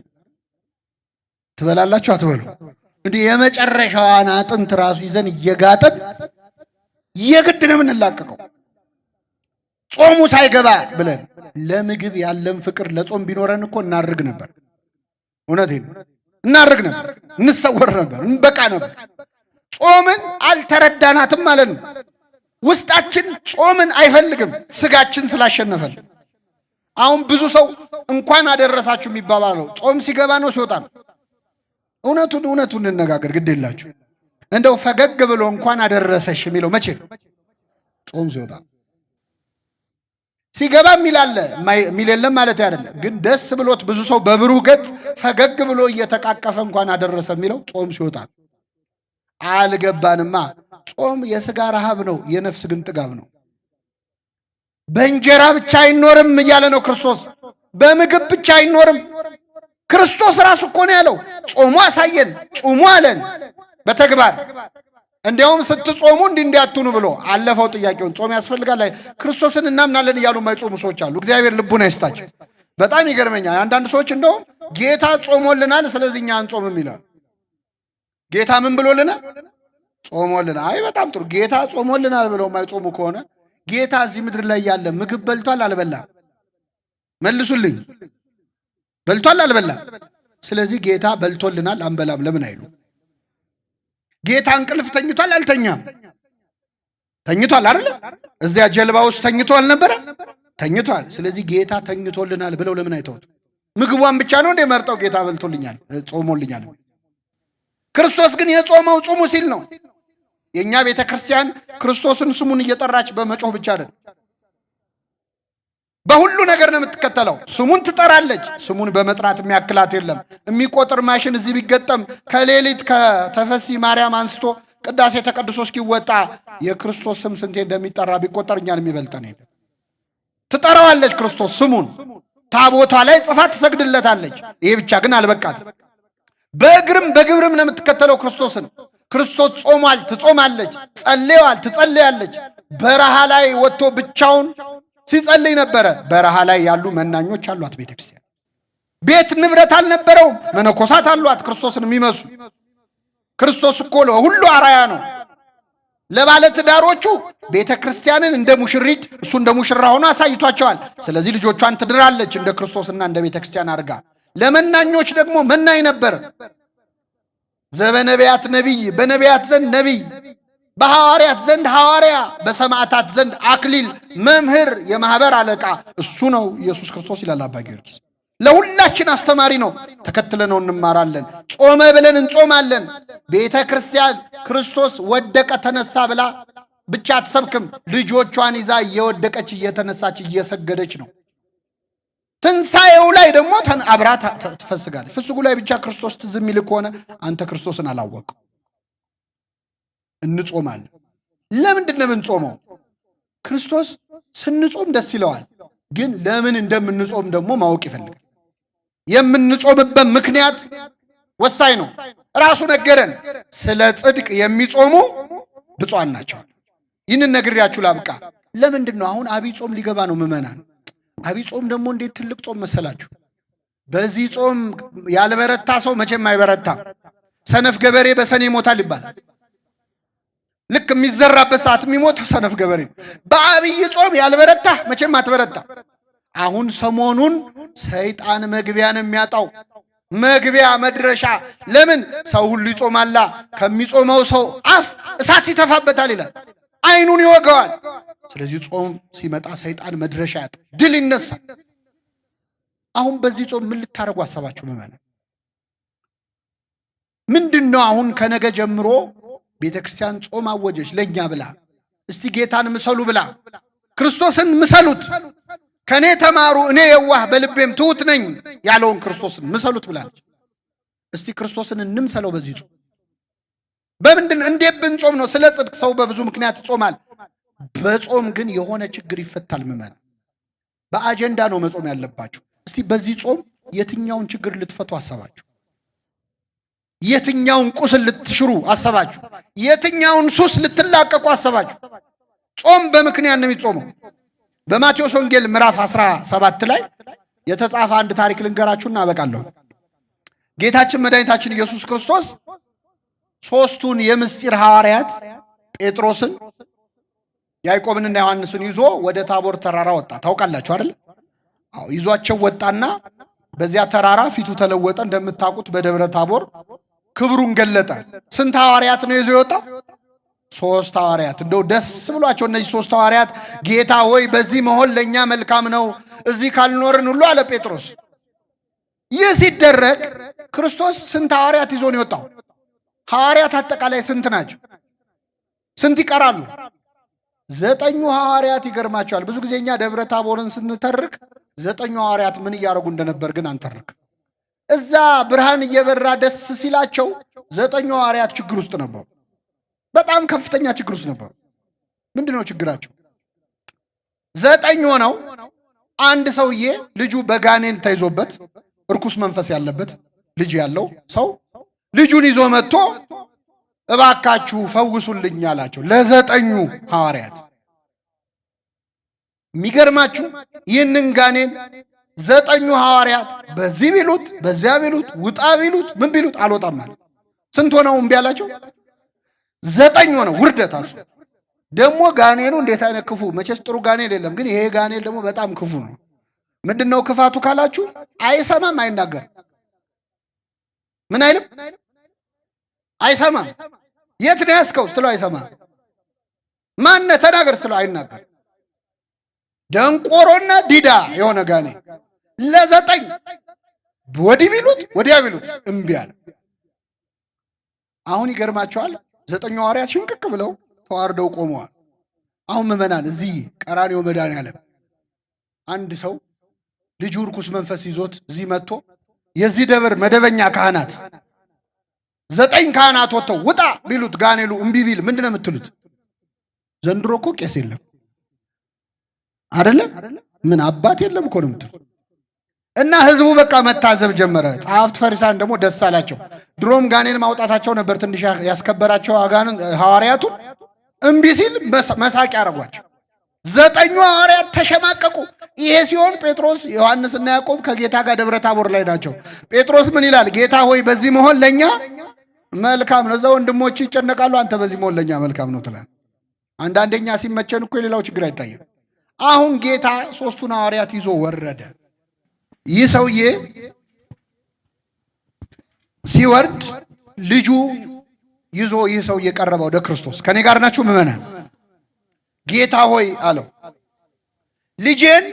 ትበላላችሁ አትበሉ? እንዲህ የመጨረሻዋን አጥንት ራሱ ይዘን እየጋጠን የግድ ነው የምንላቀቀው ጾሙ ሳይገባ ብለን። ለምግብ ያለን ፍቅር ለጾም ቢኖረን እኮ እናርግ ነበር። እውነቴን እናርግ ነበር፣ እንሰወር ነበር፣ እንበቃ ነበር። ጾምን አልተረዳናትም ማለት ነው። ውስጣችን ጾምን አይፈልግም፣ ስጋችን ስላሸነፈን። አሁን ብዙ ሰው እንኳን አደረሳችሁ የሚባባለው ጾም ሲገባ ነው ሲወጣ ነው። እውነቱን እንነጋገር፣ ግድ የላችሁ። እንደው ፈገግ ብሎ እንኳን አደረሰሽ የሚለው መቼ ነው? ጾም ሲወጣ። ሲገባ የሚላለ የሚል የለም ማለት አይደለም፣ ግን ደስ ብሎት ብዙ ሰው በብሩህ ገጽ ፈገግ ብሎ እየተቃቀፈ እንኳን አደረሰ የሚለው ጾም ሲወጣ። አልገባንማ። ጾም የሥጋ ረሃብ ነው፣ የነፍስ ግን ጥጋብ ነው። በእንጀራ ብቻ አይኖርም እያለ ነው ክርስቶስ። በምግብ ብቻ አይኖርም። ክርስቶስ ራሱ እኮ ነው ያለው። ጾሙ አሳየን፣ ጹሙ አለን በተግባር። እንዲያውም ስትጾሙ እንዲያትኑ ብሎ አለፈው ጥያቄውን። ጾም ያስፈልጋል? ክርስቶስን እናምናለን እያሉ የማይጾሙ ሰዎች አሉ። እግዚአብሔር ልቡን አይስጣቸው። በጣም ይገርመኛል። አንዳንድ ሰዎች እንደውም ጌታ ጾሞልናል፣ ስለዚህ እኛ አንጾምም ይላል። ጌታ ምን ብሎልናል? ጾሞልናል። አይ በጣም ጥሩ። ጌታ ጾሞልናል ብለው የማይጾሙ ከሆነ ጌታ እዚህ ምድር ላይ ያለ ምግብ በልቷል አልበላም? መልሱልኝ። በልቷል አልበላም? ስለዚህ ጌታ በልቶልናል አንበላም ለምን አይሉ? ጌታ እንቅልፍ ተኝቷል አልተኛም? ተኝቷል አይደል? እዚያ ጀልባ ውስጥ ተኝቶ አልነበረ? ተኝቷል። ስለዚህ ጌታ ተኝቶልናል ብለው ለምን አይተውት? ምግቧን ብቻ ነው እንደ መርጠው ጌታ በልቶልኛል ጾሞልኛል። ክርስቶስ ግን የጾመው ጾሙ ሲል ነው። የኛ ቤተ ክርስቲያን ክርስቶስን ስሙን እየጠራች በመጮህ ብቻ አይደል፣ በሁሉ ነገር ነው የምትከተለው። ስሙን ትጠራለች። ስሙን በመጥራት የሚያክላት የለም። የሚቆጥር ማሽን እዚህ ቢገጠም ከሌሊት ከተፈሲ ማርያም አንስቶ ቅዳሴ ተቀድሶ እስኪወጣ የክርስቶስ ስም ስንቴ እንደሚጠራ ቢቆጠር እኛን የሚበልጠን የለም። ትጠራዋለች ክርስቶስ ስሙን። ታቦቷ ላይ ጽፋ ትሰግድለታለች። ይሄ ብቻ ግን አልበቃት። በእግርም በግብርም ነው የምትከተለው ክርስቶስን። ክርስቶስ ጾሟል፣ ትጾማለች። ጸልየዋል፣ ትጸልያለች። በረሃ ላይ ወጥቶ ብቻውን ሲጸልይ ነበረ። በረሃ ላይ ያሉ መናኞች አሏት ቤተ ክርስቲያን። ቤት ንብረት አልነበረውም፣ መነኮሳት አሏት ክርስቶስን የሚመስሉ። ክርስቶስ እኮ ሁሉ አራያ ነው። ለባለ ትዳሮቹ ቤተ ክርስቲያንን እንደ ሙሽሪት እሱ እንደ ሙሽራ ሆኖ አሳይቷቸዋል። ስለዚህ ልጆቿን ትድራለች እንደ ክርስቶስና እንደ ቤተ ክርስቲያን አድርጋ። ለመናኞች ደግሞ መናኝ ነበር። ዘበነቢያት ነቢይ፣ በነቢያት ዘንድ ነቢይ፣ በሐዋርያት ዘንድ ሐዋርያ፣ በሰማዕታት ዘንድ አክሊል፣ መምህር፣ የማህበር አለቃ እሱ ነው ኢየሱስ ክርስቶስ ይላል አባ ጊዮርጊስ። ለሁላችን አስተማሪ ነው። ተከትለነው እንማራለን። ጾመ ብለን እንጾማለን። ቤተ ክርስቲያን ክርስቶስ ወደቀ ተነሳ ብላ ብቻ አትሰብክም። ልጆቿን ይዛ እየወደቀች እየተነሳች እየሰገደች ነው። ትንሣኤው ላይ ደግሞ አብራ ትፈስጋለች። ፍስጉ ላይ ብቻ ክርስቶስ ትዝ የሚል ከሆነ አንተ ክርስቶስን አላወቅም። እንጾማለን። ለምንድን ነው የምንጾመው? ክርስቶስ ስንጾም ደስ ይለዋል፣ ግን ለምን እንደምንጾም ደግሞ ማወቅ ይፈልጋል። የምንጾምበት ምክንያት ወሳኝ ነው። ራሱ ነገረን። ስለ ጽድቅ የሚጾሙ ብፁዓን ናቸው። ይህንን ነግሬያችሁ ላብቃ። ለምንድን ነው አሁን አብይ ጾም ሊገባ ነው ምዕመናን? አብይ ጾም ደግሞ እንዴት ትልቅ ጾም መሰላችሁ? በዚህ ጾም ያልበረታ ሰው መቼም አይበረታም። ሰነፍ ገበሬ በሰኔ ይሞታል ይባላል። ልክ የሚዘራበት ሰዓት የሚሞተው ሰነፍ ገበሬ ነው። በአብይ ጾም ያልበረታ መቼም አትበረታ። አሁን ሰሞኑን ሰይጣን መግቢያ ነው የሚያጣው፣ መግቢያ መድረሻ። ለምን ሰው ሁሉ ይጾማላ፣ ከሚጾመው ሰው አፍ እሳት ይተፋበታል ይላል። አይኑን ይወጋዋል። ስለዚህ ጾም ሲመጣ ሰይጣን መድረሻ ያጣ፣ ድል ይነሳል። አሁን በዚህ ጾም ምን ልታረጉ አሰባችሁ? ምንድነው? አሁን ከነገ ጀምሮ ቤተክርስቲያን ጾም አወጀች ለኛ ብላ። እስቲ ጌታን ምሰሉ ብላ፣ ክርስቶስን ምሰሉት፣ ከኔ ተማሩ እኔ የዋህ በልቤም ትሁት ነኝ ያለውን ክርስቶስን ምሰሉት ብላለች። እስቲ ክርስቶስን እንምሰለው በዚህ ጾም። በምንድን እንዴት ብንጾም ነው? ስለ ጽድቅ ሰው በብዙ ምክንያት ይጾማል። በጾም ግን የሆነ ችግር ይፈታል። ምመን በአጀንዳ ነው መጾም ያለባችሁ። እስቲ በዚህ ጾም የትኛውን ችግር ልትፈቱ አሰባችሁ? የትኛውን ቁስል ልትሽሩ አሰባችሁ? የትኛውን ሱስ ልትላቀቁ አሰባችሁ? ጾም በምክንያት ነው የሚጾመው። በማቴዎስ ወንጌል ምዕራፍ 17 ላይ የተጻፈ አንድ ታሪክ ልንገራችሁና አበቃለሁ። ጌታችን መድኃኒታችን ኢየሱስ ክርስቶስ ሶስቱን የምስጢር ሐዋርያት ጴጥሮስን፣ ያዕቆብንና ዮሐንስን ይዞ ወደ ታቦር ተራራ ወጣ። ታውቃላችሁ አይደል? አዎ፣ ይዟቸው ወጣና በዚያ ተራራ ፊቱ ተለወጠ። እንደምታውቁት በደብረ ታቦር ክብሩን ገለጠ። ስንት ሐዋርያት ነው ይዞ የወጣው? 3 ሐዋርያት። እንደው ደስ ብሏቸው እነዚህ 3 ሐዋርያት ጌታ ሆይ በዚህ መሆን ለኛ መልካም ነው፣ እዚህ ካልኖርን ሁሉ አለ ጴጥሮስ። ይህ ሲደረግ ክርስቶስ ስንት ሐዋርያት ይዞ ነው የወጣው? ሐዋርያት አጠቃላይ ስንት ናቸው? ስንት ይቀራሉ? 9 ሐዋርያት። ይገርማቸዋል። ብዙ ጊዜ እኛ ደብረ ታቦርን ስንተርክ 9 ሐዋርያት ምን እያደረጉ እንደነበር ግን አንተርክ። እዛ ብርሃን እየበራ ደስ ሲላቸው 9 ሐዋርያት ችግር ውስጥ ነበሩ። በጣም ከፍተኛ ችግር ውስጥ ነበሩ። ምንድነው ችግራቸው? 9 ሆነው አንድ ሰውዬ ልጁ በጋኔን ተይዞበት እርኩስ መንፈስ ያለበት ልጅ ያለው ሰው ልጁን ይዞ መጥቶ እባካችሁ ፈውሱልኝ አላቸው ለ9 ሐዋርያት። የሚገርማችሁ ይህንን ጋኔን 9 ሐዋርያት በዚህ ቢሉት በዚያ ቢሉት ውጣ ቢሉት ምን ቢሉት አልወጣም ማለት። ስንት ሆነው እምቢ አላቸው? 9 ሆነው። ውርደት አሱ ደግሞ ጋኔኑ እንዴት አይነት ክፉ! መቼስ ጥሩ ጋኔን የለም፣ ግን ይሄ ጋኔን ደግሞ በጣም ክፉ ነው። ምንድነው ክፋቱ ካላችሁ? አይሰማም፣ አይናገርም። ምን አይልም? አይሰማም። የት ነው ያስከው ስትለው አይሰማም። ማነ ተናገር ስትለው አይናገር። ደንቆሮና ዲዳ የሆነ ጋኔን ለ9 ወዲህ ቢሉት ወዲያ ቢሉት እምቢ አለ። አሁን ይገርማቸዋል። 9 ሐዋርያት ሽንቅቅ ብለው ተዋርደው ቆመዋል። አሁን ምዕመናን እዚህ ቀራንዮ መድኃኔዓለም አንድ ሰው ልጁ ርኩስ መንፈስ ይዞት እዚህ መጥቶ የዚህ ደብር መደበኛ ካህናት 9 ካህናት ወጥተው ውጣ ቢሉት ጋኔሉ እምቢ ቢል ምንድነው የምትሉት? ዘንድሮ እኮ ቄስ የለም አይደለም? ምን አባት የለም እኮ ነው የምትሉት። እና ህዝቡ በቃ መታዘብ ጀመረ። ጸሐፍት ፈሪሳውያን ደግሞ ደስ አላቸው። ድሮም ጋኔን ማውጣታቸው ነበር ትንሽ ያስከበራቸው አጋንን ሐዋርያቱን። እምቢ ሲል መሳቂያ ያረጓቸው። 9 ሐዋርያት ተሸማቀቁ። ይሄ ሲሆን ጴጥሮስ፣ ዮሐንስና ያዕቆብ ከጌታ ጋር ደብረ ታቦር ላይ ናቸው። ጴጥሮስ ምን ይላል? ጌታ ሆይ በዚህ መሆን ለኛ መልካም ነው። እዛ ወንድሞች ይጨነቃሉ፣ አንተ በዚህ መሆን ለኛ መልካም ነው ትላል። አንዳንደኛ ሲመቸን እኮ የሌላው ችግር አይታየም። አሁን ጌታ 3ቱን ሐዋርያት ይዞ ወረደ። ይህ ሰውዬ ሲወርድ ልጁ ይዞ ይህ ሰውዬ ቀረበ ወደ ክርስቶስ። ከኔ ጋር ናችሁ ምዕመናን? ጌታ ሆይ አለው፣ ልጄን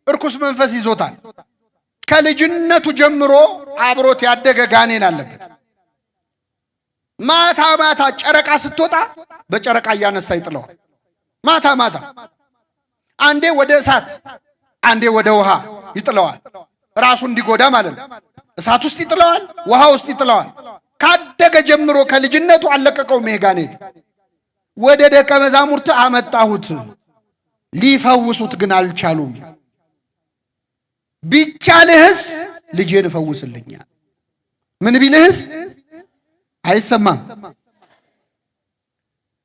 እርኩስ መንፈስ ይዞታል። ከልጅነቱ ጀምሮ አብሮት ያደገ ጋኔን አለበት። ማታ ማታ ጨረቃ ስትወጣ በጨረቃ እያነሳ ይጥለዋል። ማታ ማታ አንዴ ወደ እሳት አንዴ ወደ ውሃ ይጥለዋል። ራሱ እንዲጎዳ ማለት ነው። እሳት ውስጥ ይጥለዋል፣ ውሃ ውስጥ ይጥለዋል። ካደገ ጀምሮ ከልጅነቱ አለቀቀውም ይሄ ጋኔን። ወደ ደቀ መዛሙርት አመጣሁት፣ ሊፈውሱት ግን አልቻሉም። ቢቻልህስ ልጄን እፈውስልኛል። ምን ቢልህስ? አይሰማም።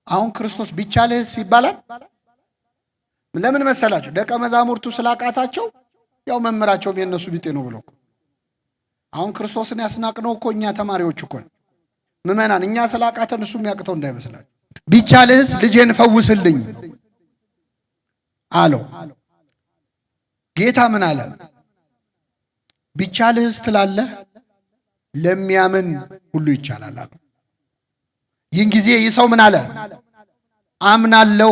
አሁን ክርስቶስ ቢቻልህስ ይባላል። ለምን መሰላችሁ? ደቀ መዛሙርቱ ስላቃታቸው ያው መምህራቸውም የነሱ ቢጤ ነው ብሎ። አሁን ክርስቶስን ያስናቅነው እኮ እኛ ተማሪዎች እኮ ነው ምዕመናን። እኛ ስላቃተን እሱ የሚያቅተው እንዳይመስላችሁ። ቢቻልህስ ልጄን ፈውስልኝ አለው። ጌታ ምን አለ? ቢቻልህስ ትላለህ፣ ለሚያምን ሁሉ ይቻላል አለ። ይህን ጊዜ ይህ ሰው ምን አለ? አምናለሁ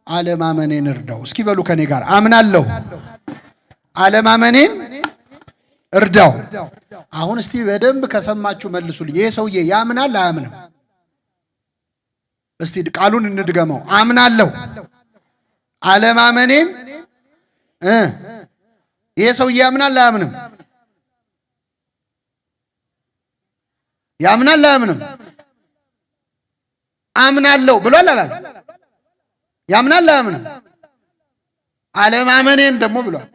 አለማመኔን እርዳው። እስኪ በሉ ከኔ ጋር አምናለሁ አለማመኔን እርዳው። አሁን እስቲ በደንብ ከሰማችሁ መልሱልኝ። ይሄ ሰውዬ ያምናል አያምንም? እስቲ ቃሉን እንድገመው። አምናለሁ አለማመኔን ይሄ ሰውዬ ያምናል አያምንም? ያምናል አያምንም? አምናለሁ ብሏል አላል? ያምናል አያምንም? አለማመኔን ደግሞ ብሏል።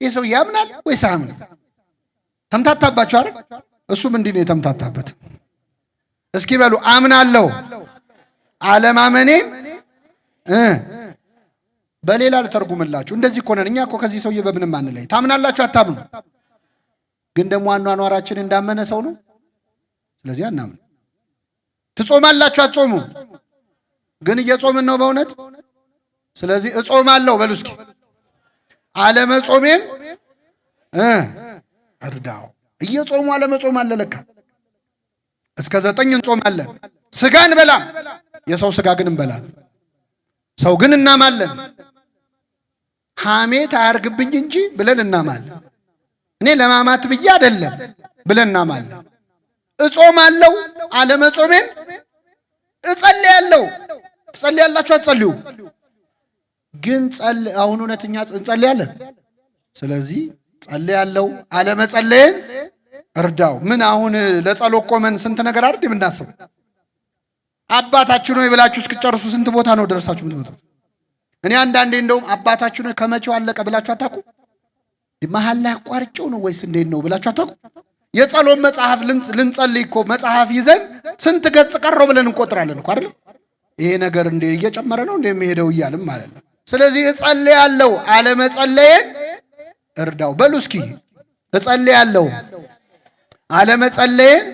ይህ ሰው ያምናል ወይስ አያምንም? ተምታታባችሁ አይደል? እሱም እንዲህ ነው የተምታታበት። እስኪ በሉ አምናለሁ አለማመኔን በሌላ ልተርጉምላችሁ። እንደዚህ እኮ ነን እኛ እኮ ከዚህ ሰውዬ በምንም አንለይ። ታምናላችሁ አታምኑ? ግን ደግሞ አኗኗራችን እንዳመነ ሰው ነው። ስለዚህ አናምን። ትጾማላችሁ አትጾሙ? ግን እየጾምን ነው በእውነት። ስለዚህ እጾማለሁ በሉ እስኪ። አለመጾሜን እርዳው። እየጾሙ አለመጾም አለ ለካ። እስከ 9 እንጾማለን። ስጋ እንበላም፣ የሰው ስጋ ግን እንበላለን። ሰው ግን እናማለን። ሐሜት አያርግብኝ እንጂ ብለን እናማለን። እኔ ለማማት ብዬ አይደለም ብለን እናማለን። እጾማለሁ አለመጾሜን እጸልያለሁ። ትጸልያላችሁ አትጸልዩ? ግን አሁን እውነተኛ እንጸልያለን። ስለዚህ ጸልያለሁ አለመጸለየን እርዳው። ምን አሁን ለጸሎት ቆመን ስንት ነገር አይደል የምናስብ? አባታችሁ ነው ብላችሁ እስክጨርሱ ስንት ቦታ ነው ደርሳችሁ የምትመጡት? እኔ አንዳንዴ እንደውም አባታችሁ ነው ከመቼው አለቀ ብላችሁ አታውቁ? መሀል ላይ አቋርጬው ነው ወይስ እንዴት ነው ብላችሁ አታውቁ? የጸሎት መጽሐፍ ልንጸልይ እኮ መጽሐፍ ይዘን ስንት ገጽ ቀረው ብለን እንቆጥራለን እኮ አይደል? ይሄ ነገር እንደ እየጨመረ ነው እንደሚሄደው እያልም ማለት ነው። ስለዚህ እጸልያለሁ አለመጸለየን እርዳው በሉ እስኪ። እጸልያለሁ አለመጸለየን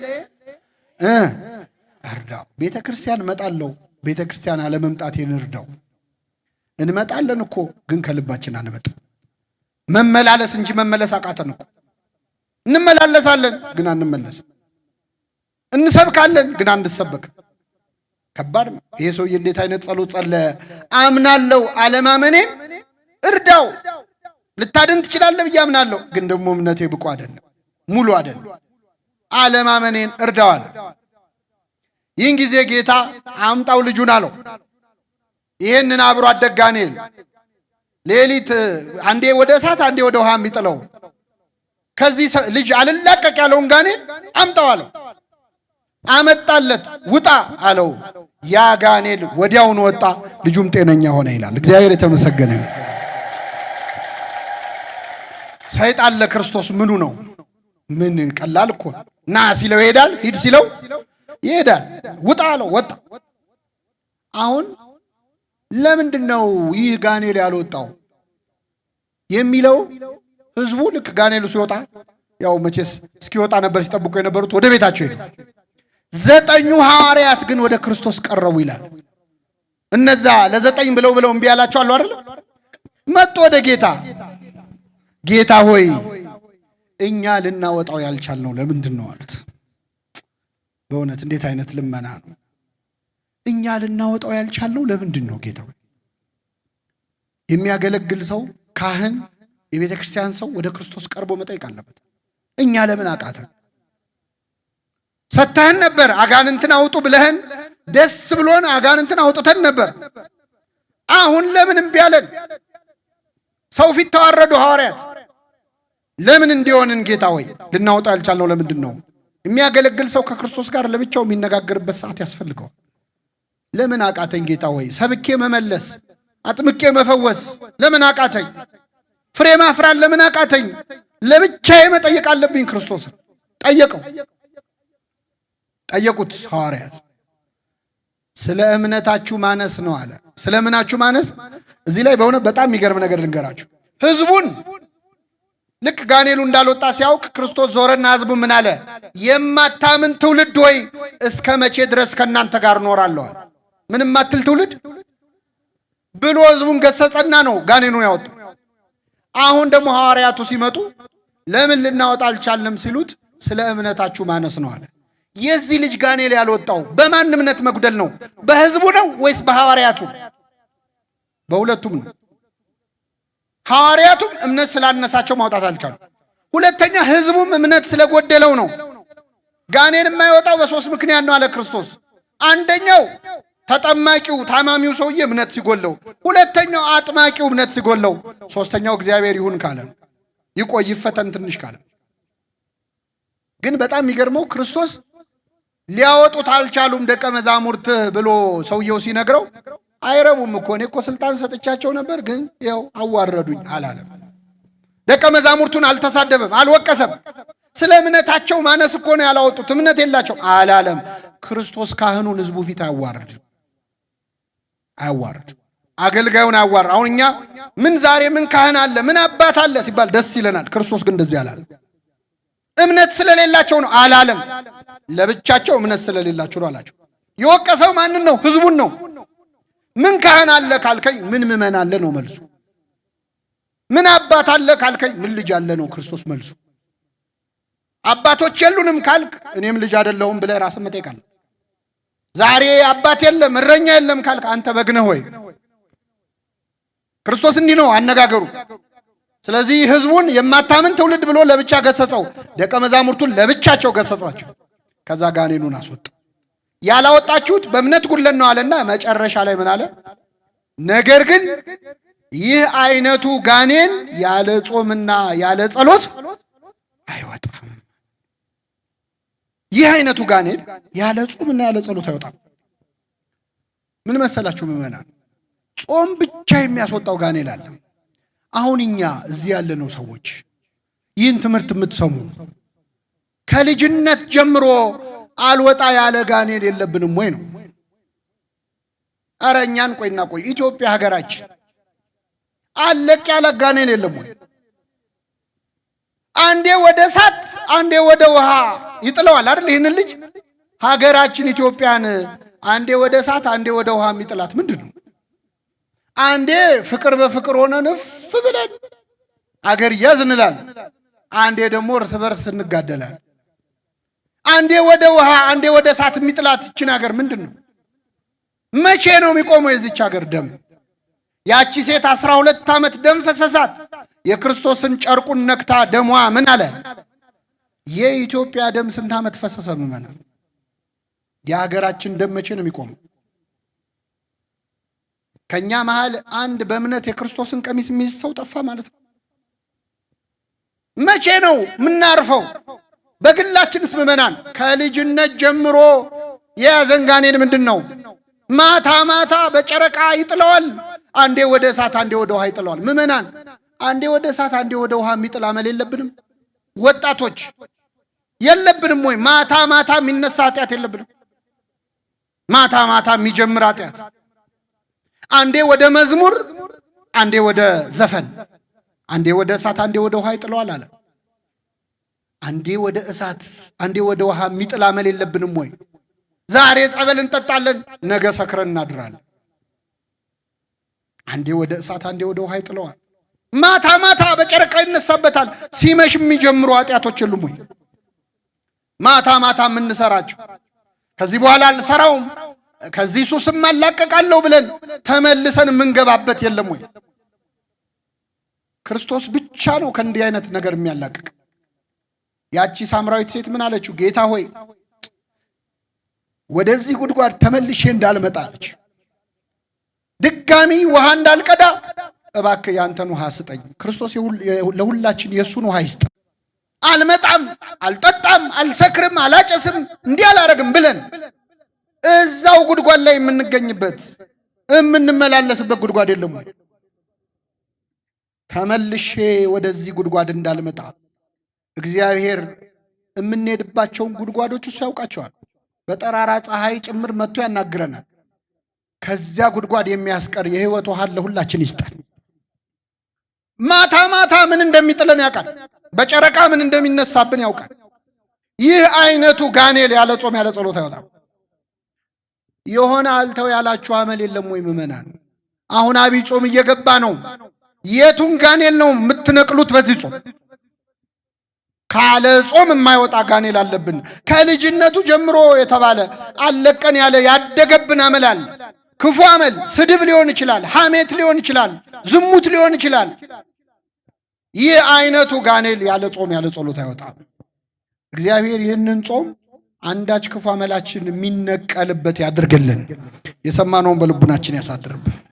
እርዳው። ቤተ ክርስቲያን እመጣለሁ፣ ቤተ ክርስቲያን አለመምጣቴን እርዳው። እንመጣለን እኮ ግን ከልባችን አንመጣ። መመላለስ እንጂ መመለስ አቃተን እኮ። እንመላለሳለን ግን አንመለስም። እንሰብካለን ግን አንሰበክም። ከባድ ነው። ይሄ ሰውዬ እንዴት አይነት ጸሎት ጸለየ? አምናለሁ አለማመኔን እርዳው። ልታድን ትችላለህ ብዬ አምናለሁ፣ ግን ደግሞ እምነቴ ብቁ አይደለም፣ ሙሉ አይደለም። አለማመኔን እርዳው አለ። ይህን ጊዜ ጌታ አምጣው ልጁን አለው። ይህንን አብሮ አደግ ጋኔል ሌሊት አንዴ ወደ እሳት አንዴ ወደ ውሃ የሚጥለው ከዚህ ልጅ አልላቀቅ ያለውን ጋኔል አምጣው አለው። አመጣለት። ውጣ አለው። ያ ጋኔል ወዲያውን ወጣ፣ ልጁም ጤነኛ ሆነ ይላል። እግዚአብሔር የተመሰገነ ነው። ሰይጣን ለክርስቶስ ምኑ ነው? ምን ቀላል እኮ ና ሲለው ይሄዳል፣ ሂድ ሲለው ይሄዳል። ውጣ አለው፣ ወጣ። አሁን ለምንድን ነው ይህ ጋኔል ያልወጣው የሚለው? ህዝቡ ልክ ጋኔሉ ሲወጣ ያው መቼስ እስኪወጣ ነበር ሲጠብቁ የነበሩት፣ ወደ ቤታቸው ሄዱ። 9 ሐዋርያት ግን ወደ ክርስቶስ ቀረቡ ይላል። እነዛ ለ9 ብለው እምቢ ያላቸው አሉ አይደል? መጡ ወደ ጌታ። ጌታ ሆይ እኛ ልናወጣው ያልቻልነው ለምንድን ነው አሉት። በእውነት እንዴት አይነት ልመና ነው! እኛ ልናወጣው ያልቻልነው ለምንድን ነው ጌታ ሆይ? የሚያገለግል ሰው ካህን፣ የቤተ ክርስቲያን ሰው ወደ ክርስቶስ ቀርቦ መጠየቅ አለበት። እኛ ለምን አቃተን? ሰጥተህን ነበር፣ አጋንንትን አውጡ ብለህን ደስ ብሎን አጋንንትን አውጥተን ነበር። አሁን ለምን እምቢ አለን? ሰው ፊት ተዋረዱ ሐዋርያት። ለምን እንዲሆንን ጌታ ሆይ ልናወጣው ያልቻልነው ለምንድን ነው? የሚያገለግል ሰው ከክርስቶስ ጋር ለብቻው የሚነጋገርበት ሰዓት ያስፈልገዋል። ለምን አቃተኝ ጌታ ሆይ? ሰብኬ መመለስ፣ አጥምቄ መፈወስ ለምን አቃተኝ? ፍሬ ማፍራት ለምን አቃተኝ? ለብቻዬ መጠየቅ አለብኝ። ክርስቶስን ጠየቁት ሐዋርያት። ስለ እምነታችሁ ማነስ ነው አለ። ስለ ምናችሁ ማነስ? እዚህ ላይ በእውነት በጣም የሚገርም ነገር ልንገራችሁ። ህዝቡን ልክ ጋኔሉ እንዳልወጣ ሲያውቅ ክርስቶስ ዞረና ህዝቡ ምን አለ? የማታምን ትውልድ ሆይ እስከ መቼ ድረስ ከእናንተ ጋር እኖራለሁ? ምንም ማትል ትውልድ ብሎ ህዝቡን ገሰጸና ነው ጋኔኑን ያወጣ። አሁን ደግሞ ሐዋርያቱ ሲመጡ ለምን ልናወጣ አልቻልንም ሲሉት ስለ እምነታችሁ ማነስ ነው አለ። የዚህ ልጅ ጋኔል ያልወጣው በማን እምነት መጉደል ነው? በህዝቡ ነው ወይስ በሐዋርያቱ? በሁለቱም ነው። ሐዋርያቱም እምነት ስላነሳቸው ማውጣት አልቻሉ። ሁለተኛ ህዝቡም እምነት ስለጎደለው ነው። ጋኔል የማይወጣው በሶስት ምክንያት ነው አለ ክርስቶስ። አንደኛው ተጠማቂው ታማሚው ሰውዬ እምነት ሲጎለው፣ ሁለተኛው አጥማቂው እምነት ሲጎለው፣ ሶስተኛው እግዚአብሔር ይሁን ካለ ይቆይ ይፈተን ትንሽ ካለ። ግን በጣም የሚገርመው ክርስቶስ ሊያወጡት አልቻሉም ደቀ መዛሙርትህ ብሎ ሰውየው ሲነግረው አይረቡም እኮ እኔ እኮ ስልጣን ሰጥቻቸው ነበር ግን ያው አዋረዱኝ አላለም። ደቀ መዛሙርቱን አልተሳደበም፣ አልወቀሰም። ስለ እምነታቸው ማነስ እኮ ነው ያላወጡት፣ እምነት የላቸው አላለም። ክርስቶስ ካህኑን ህዝቡ ፊት አያዋርድ አገልጋዩን አያዋርድ። አሁን እኛ ምን ዛሬ ምን ካህን አለ ምን አባት አለ ሲባል ደስ ይለናል። ክርስቶስ ግን እንደዚህ አላለም። እምነት ስለሌላቸው ነው አላለም። ለብቻቸው እምነት ስለሌላቸው ነው አላቸው። የወቀሰው ማንን ነው? ህዝቡን ነው። ምን ካህን አለ ካልከኝ ምን ምእመን አለ ነው መልሱ። ምን አባት አለ ካልከኝ ምን ልጅ አለ ነው ክርስቶስ መልሱ። አባቶች የሉንም ካልክ እኔም ልጅ አይደለሁም ብለህ ራስን መጠየቅ አለ። ዛሬ አባት የለም እረኛ የለም ካልክ አንተ በግ ነህ ወይ? ክርስቶስ እንዲህ ነው አነጋገሩ። ስለዚህ ህዝቡን የማታምን ትውልድ ብሎ ለብቻ ገሰጸው፣ ደቀ መዛሙርቱን ለብቻቸው ገሰጻቸው። ከዛ ጋኔኑን አስወጣ። ያላወጣችሁት በእምነት ጉድለት ነው አለና መጨረሻ ላይ ምን አለ? ነገር ግን ይህ አይነቱ ጋኔን ያለ ጾምና ያለ ጸሎት አይወጣም። ይህ አይነቱ ጋኔን ያለ ጾምና ያለ ጸሎት አይወጣም። ምን መሰላችሁ ምእመናን? ጾም ብቻ የሚያስወጣው ጋኔን አለ። አሁን እኛ እዚህ ያለነው ሰዎች ይህን ትምህርት የምትሰሙ ከልጅነት ጀምሮ አልወጣ ያለ ጋኔን የለብንም ወይ ነው? ኧረ እኛን ቆይ ኢትዮጵያ ሀገራችን አለቅ ያለ ጋኔን የለም ወይ? አንዴ ወደ እሳት አንዴ ወደ ውሃ ይጥለዋል አይደል? ይህን ልጅ ሀገራችን ኢትዮጵያን አንዴ ወደ እሳት አንዴ ወደ ውሃ የሚጥላት ምንድን ነው? አንዴ ፍቅር በፍቅር ሆነን እፍ ብለን አገር ያዝ እንላለን፣ አንዴ ደግሞ እርስ በርስ እንጋደላለን። አንዴ ወደ ውሃ አንዴ ወደ እሳት የሚጥላት ይችን ሀገር ምንድን ነው? መቼ ነው የሚቆመው የዚች ሀገር ደም? ያቺ ሴት 12 ዓመት ደም ፈሰሳት። የክርስቶስን ጨርቁን ነክታ ደሟ ምን አለ? የኢትዮጵያ ደም ስንት ዓመት ፈሰሰ? ምመና የሀገራችን ደም መቼ ነው የሚቆመው? ከኛ መሃል አንድ በእምነት የክርስቶስን ቀሚስ የሚይዝ ሰው ጠፋ ማለት ነው። መቼ ነው ምናርፈው? በግላችንስ ምእመናን ከልጅነት ጀምሮ የያዘን ጋኔን ምንድን ነው? ማታ ማታ በጨረቃ ይጥለዋል። አንዴ ወደ እሳት አንዴ ወደ ውሃ ይጥለዋል። ምእመናን አንዴ ወደ እሳት አንዴ ወደ ውሃ የሚጥል አመል የለብንም? ወጣቶች የለብንም ወይ? ማታ ማታ የሚነሳ ኃጢአት የለብንም? ማታ ማታ የሚጀምር ኃጢአት አንዴ ወደ መዝሙር አንዴ ወደ ዘፈን አንዴ ወደ እሳት አንዴ ወደ ውሃ ይጥለዋል አለ። አንዴ ወደ እሳት አንዴ ወደ ውሃ የሚጥል አመል የለብንም ወይ? ዛሬ ጸበል እንጠጣለን፣ ነገ ሰክረን እናድራለን። አንዴ ወደ እሳት አንዴ ወደ ውሃ ይጥለዋል። ማታ ማታ በጨረቃ ይነሳበታል። ሲመሽ የሚጀምሩ ኃጢአቶች የሉም ወይ? ማታ ማታ የምንሰራቸው ከዚህ በኋላ አልሰራውም ከዚህ ሱስም አላቀቃለሁ ብለን ተመልሰን የምንገባበት የለም ወይ? ክርስቶስ ብቻ ነው ከእንዲህ አይነት ነገር የሚያላቅቅ። ያቺ ሳምራዊት ሴት ምን አለችው? ጌታ ሆይ ወደዚህ ጉድጓድ ተመልሼ እንዳልመጣ አለች። ድጋሚ ውሃ እንዳልቀዳ እባክህ ያንተን ውሃ ስጠኝ። ክርስቶስ ለሁላችን የሱን ውሃ ይስጥ። አልመጣም፣ አልጠጣም፣ አልሰክርም፣ አላጨስም፣ እንዲህ አላረግም ብለን እዛው ጉድጓድ ላይ የምንገኝበት የምንመላለስበት ጉድጓድ የለም ወይ? ተመልሼ ወደዚህ ጉድጓድ እንዳልመጣ እግዚአብሔር የምንሄድባቸውን ጉድጓዶች እሱ ያውቃቸዋል። በጠራራ ፀሐይ ጭምር መጥቶ ያናግረናል። ከዚያ ጉድጓድ የሚያስቀር የህይወት ውሃ ለሁላችን ይስጠን። ማታ ማታ ምን እንደሚጥለን ያውቃል። በጨረቃ ምን እንደሚነሳብን ያውቃል። ይህ አይነቱ ጋኔል ያለ ጾም ያለ ጸሎት አይወጣም። የሆነ አልተው ያላችሁ አመል የለም ወይ ምእመናን? አሁን አብይ ጾም እየገባ ነው። የቱን ጋኔል ነው የምትነቅሉት በዚህ ጾም? ካለ ጾም የማይወጣ ጋኔል አለብን። ከልጅነቱ ጀምሮ የተባለ አለቀን ያለ ያደገብን አመላል፣ ክፉ አመል፣ ስድብ ሊሆን ይችላል፣ ሐሜት ሊሆን ይችላል፣ ዝሙት ሊሆን ይችላል። ይህ አይነቱ ጋኔል ያለ ጾም ያለ ጸሎት አይወጣም። እግዚአብሔር ይህንን ጾም አንዳች ክፉ አመላችን የሚነቀልበት ያድርግልን። የሰማነውን በልቡናችን ያሳድርብን።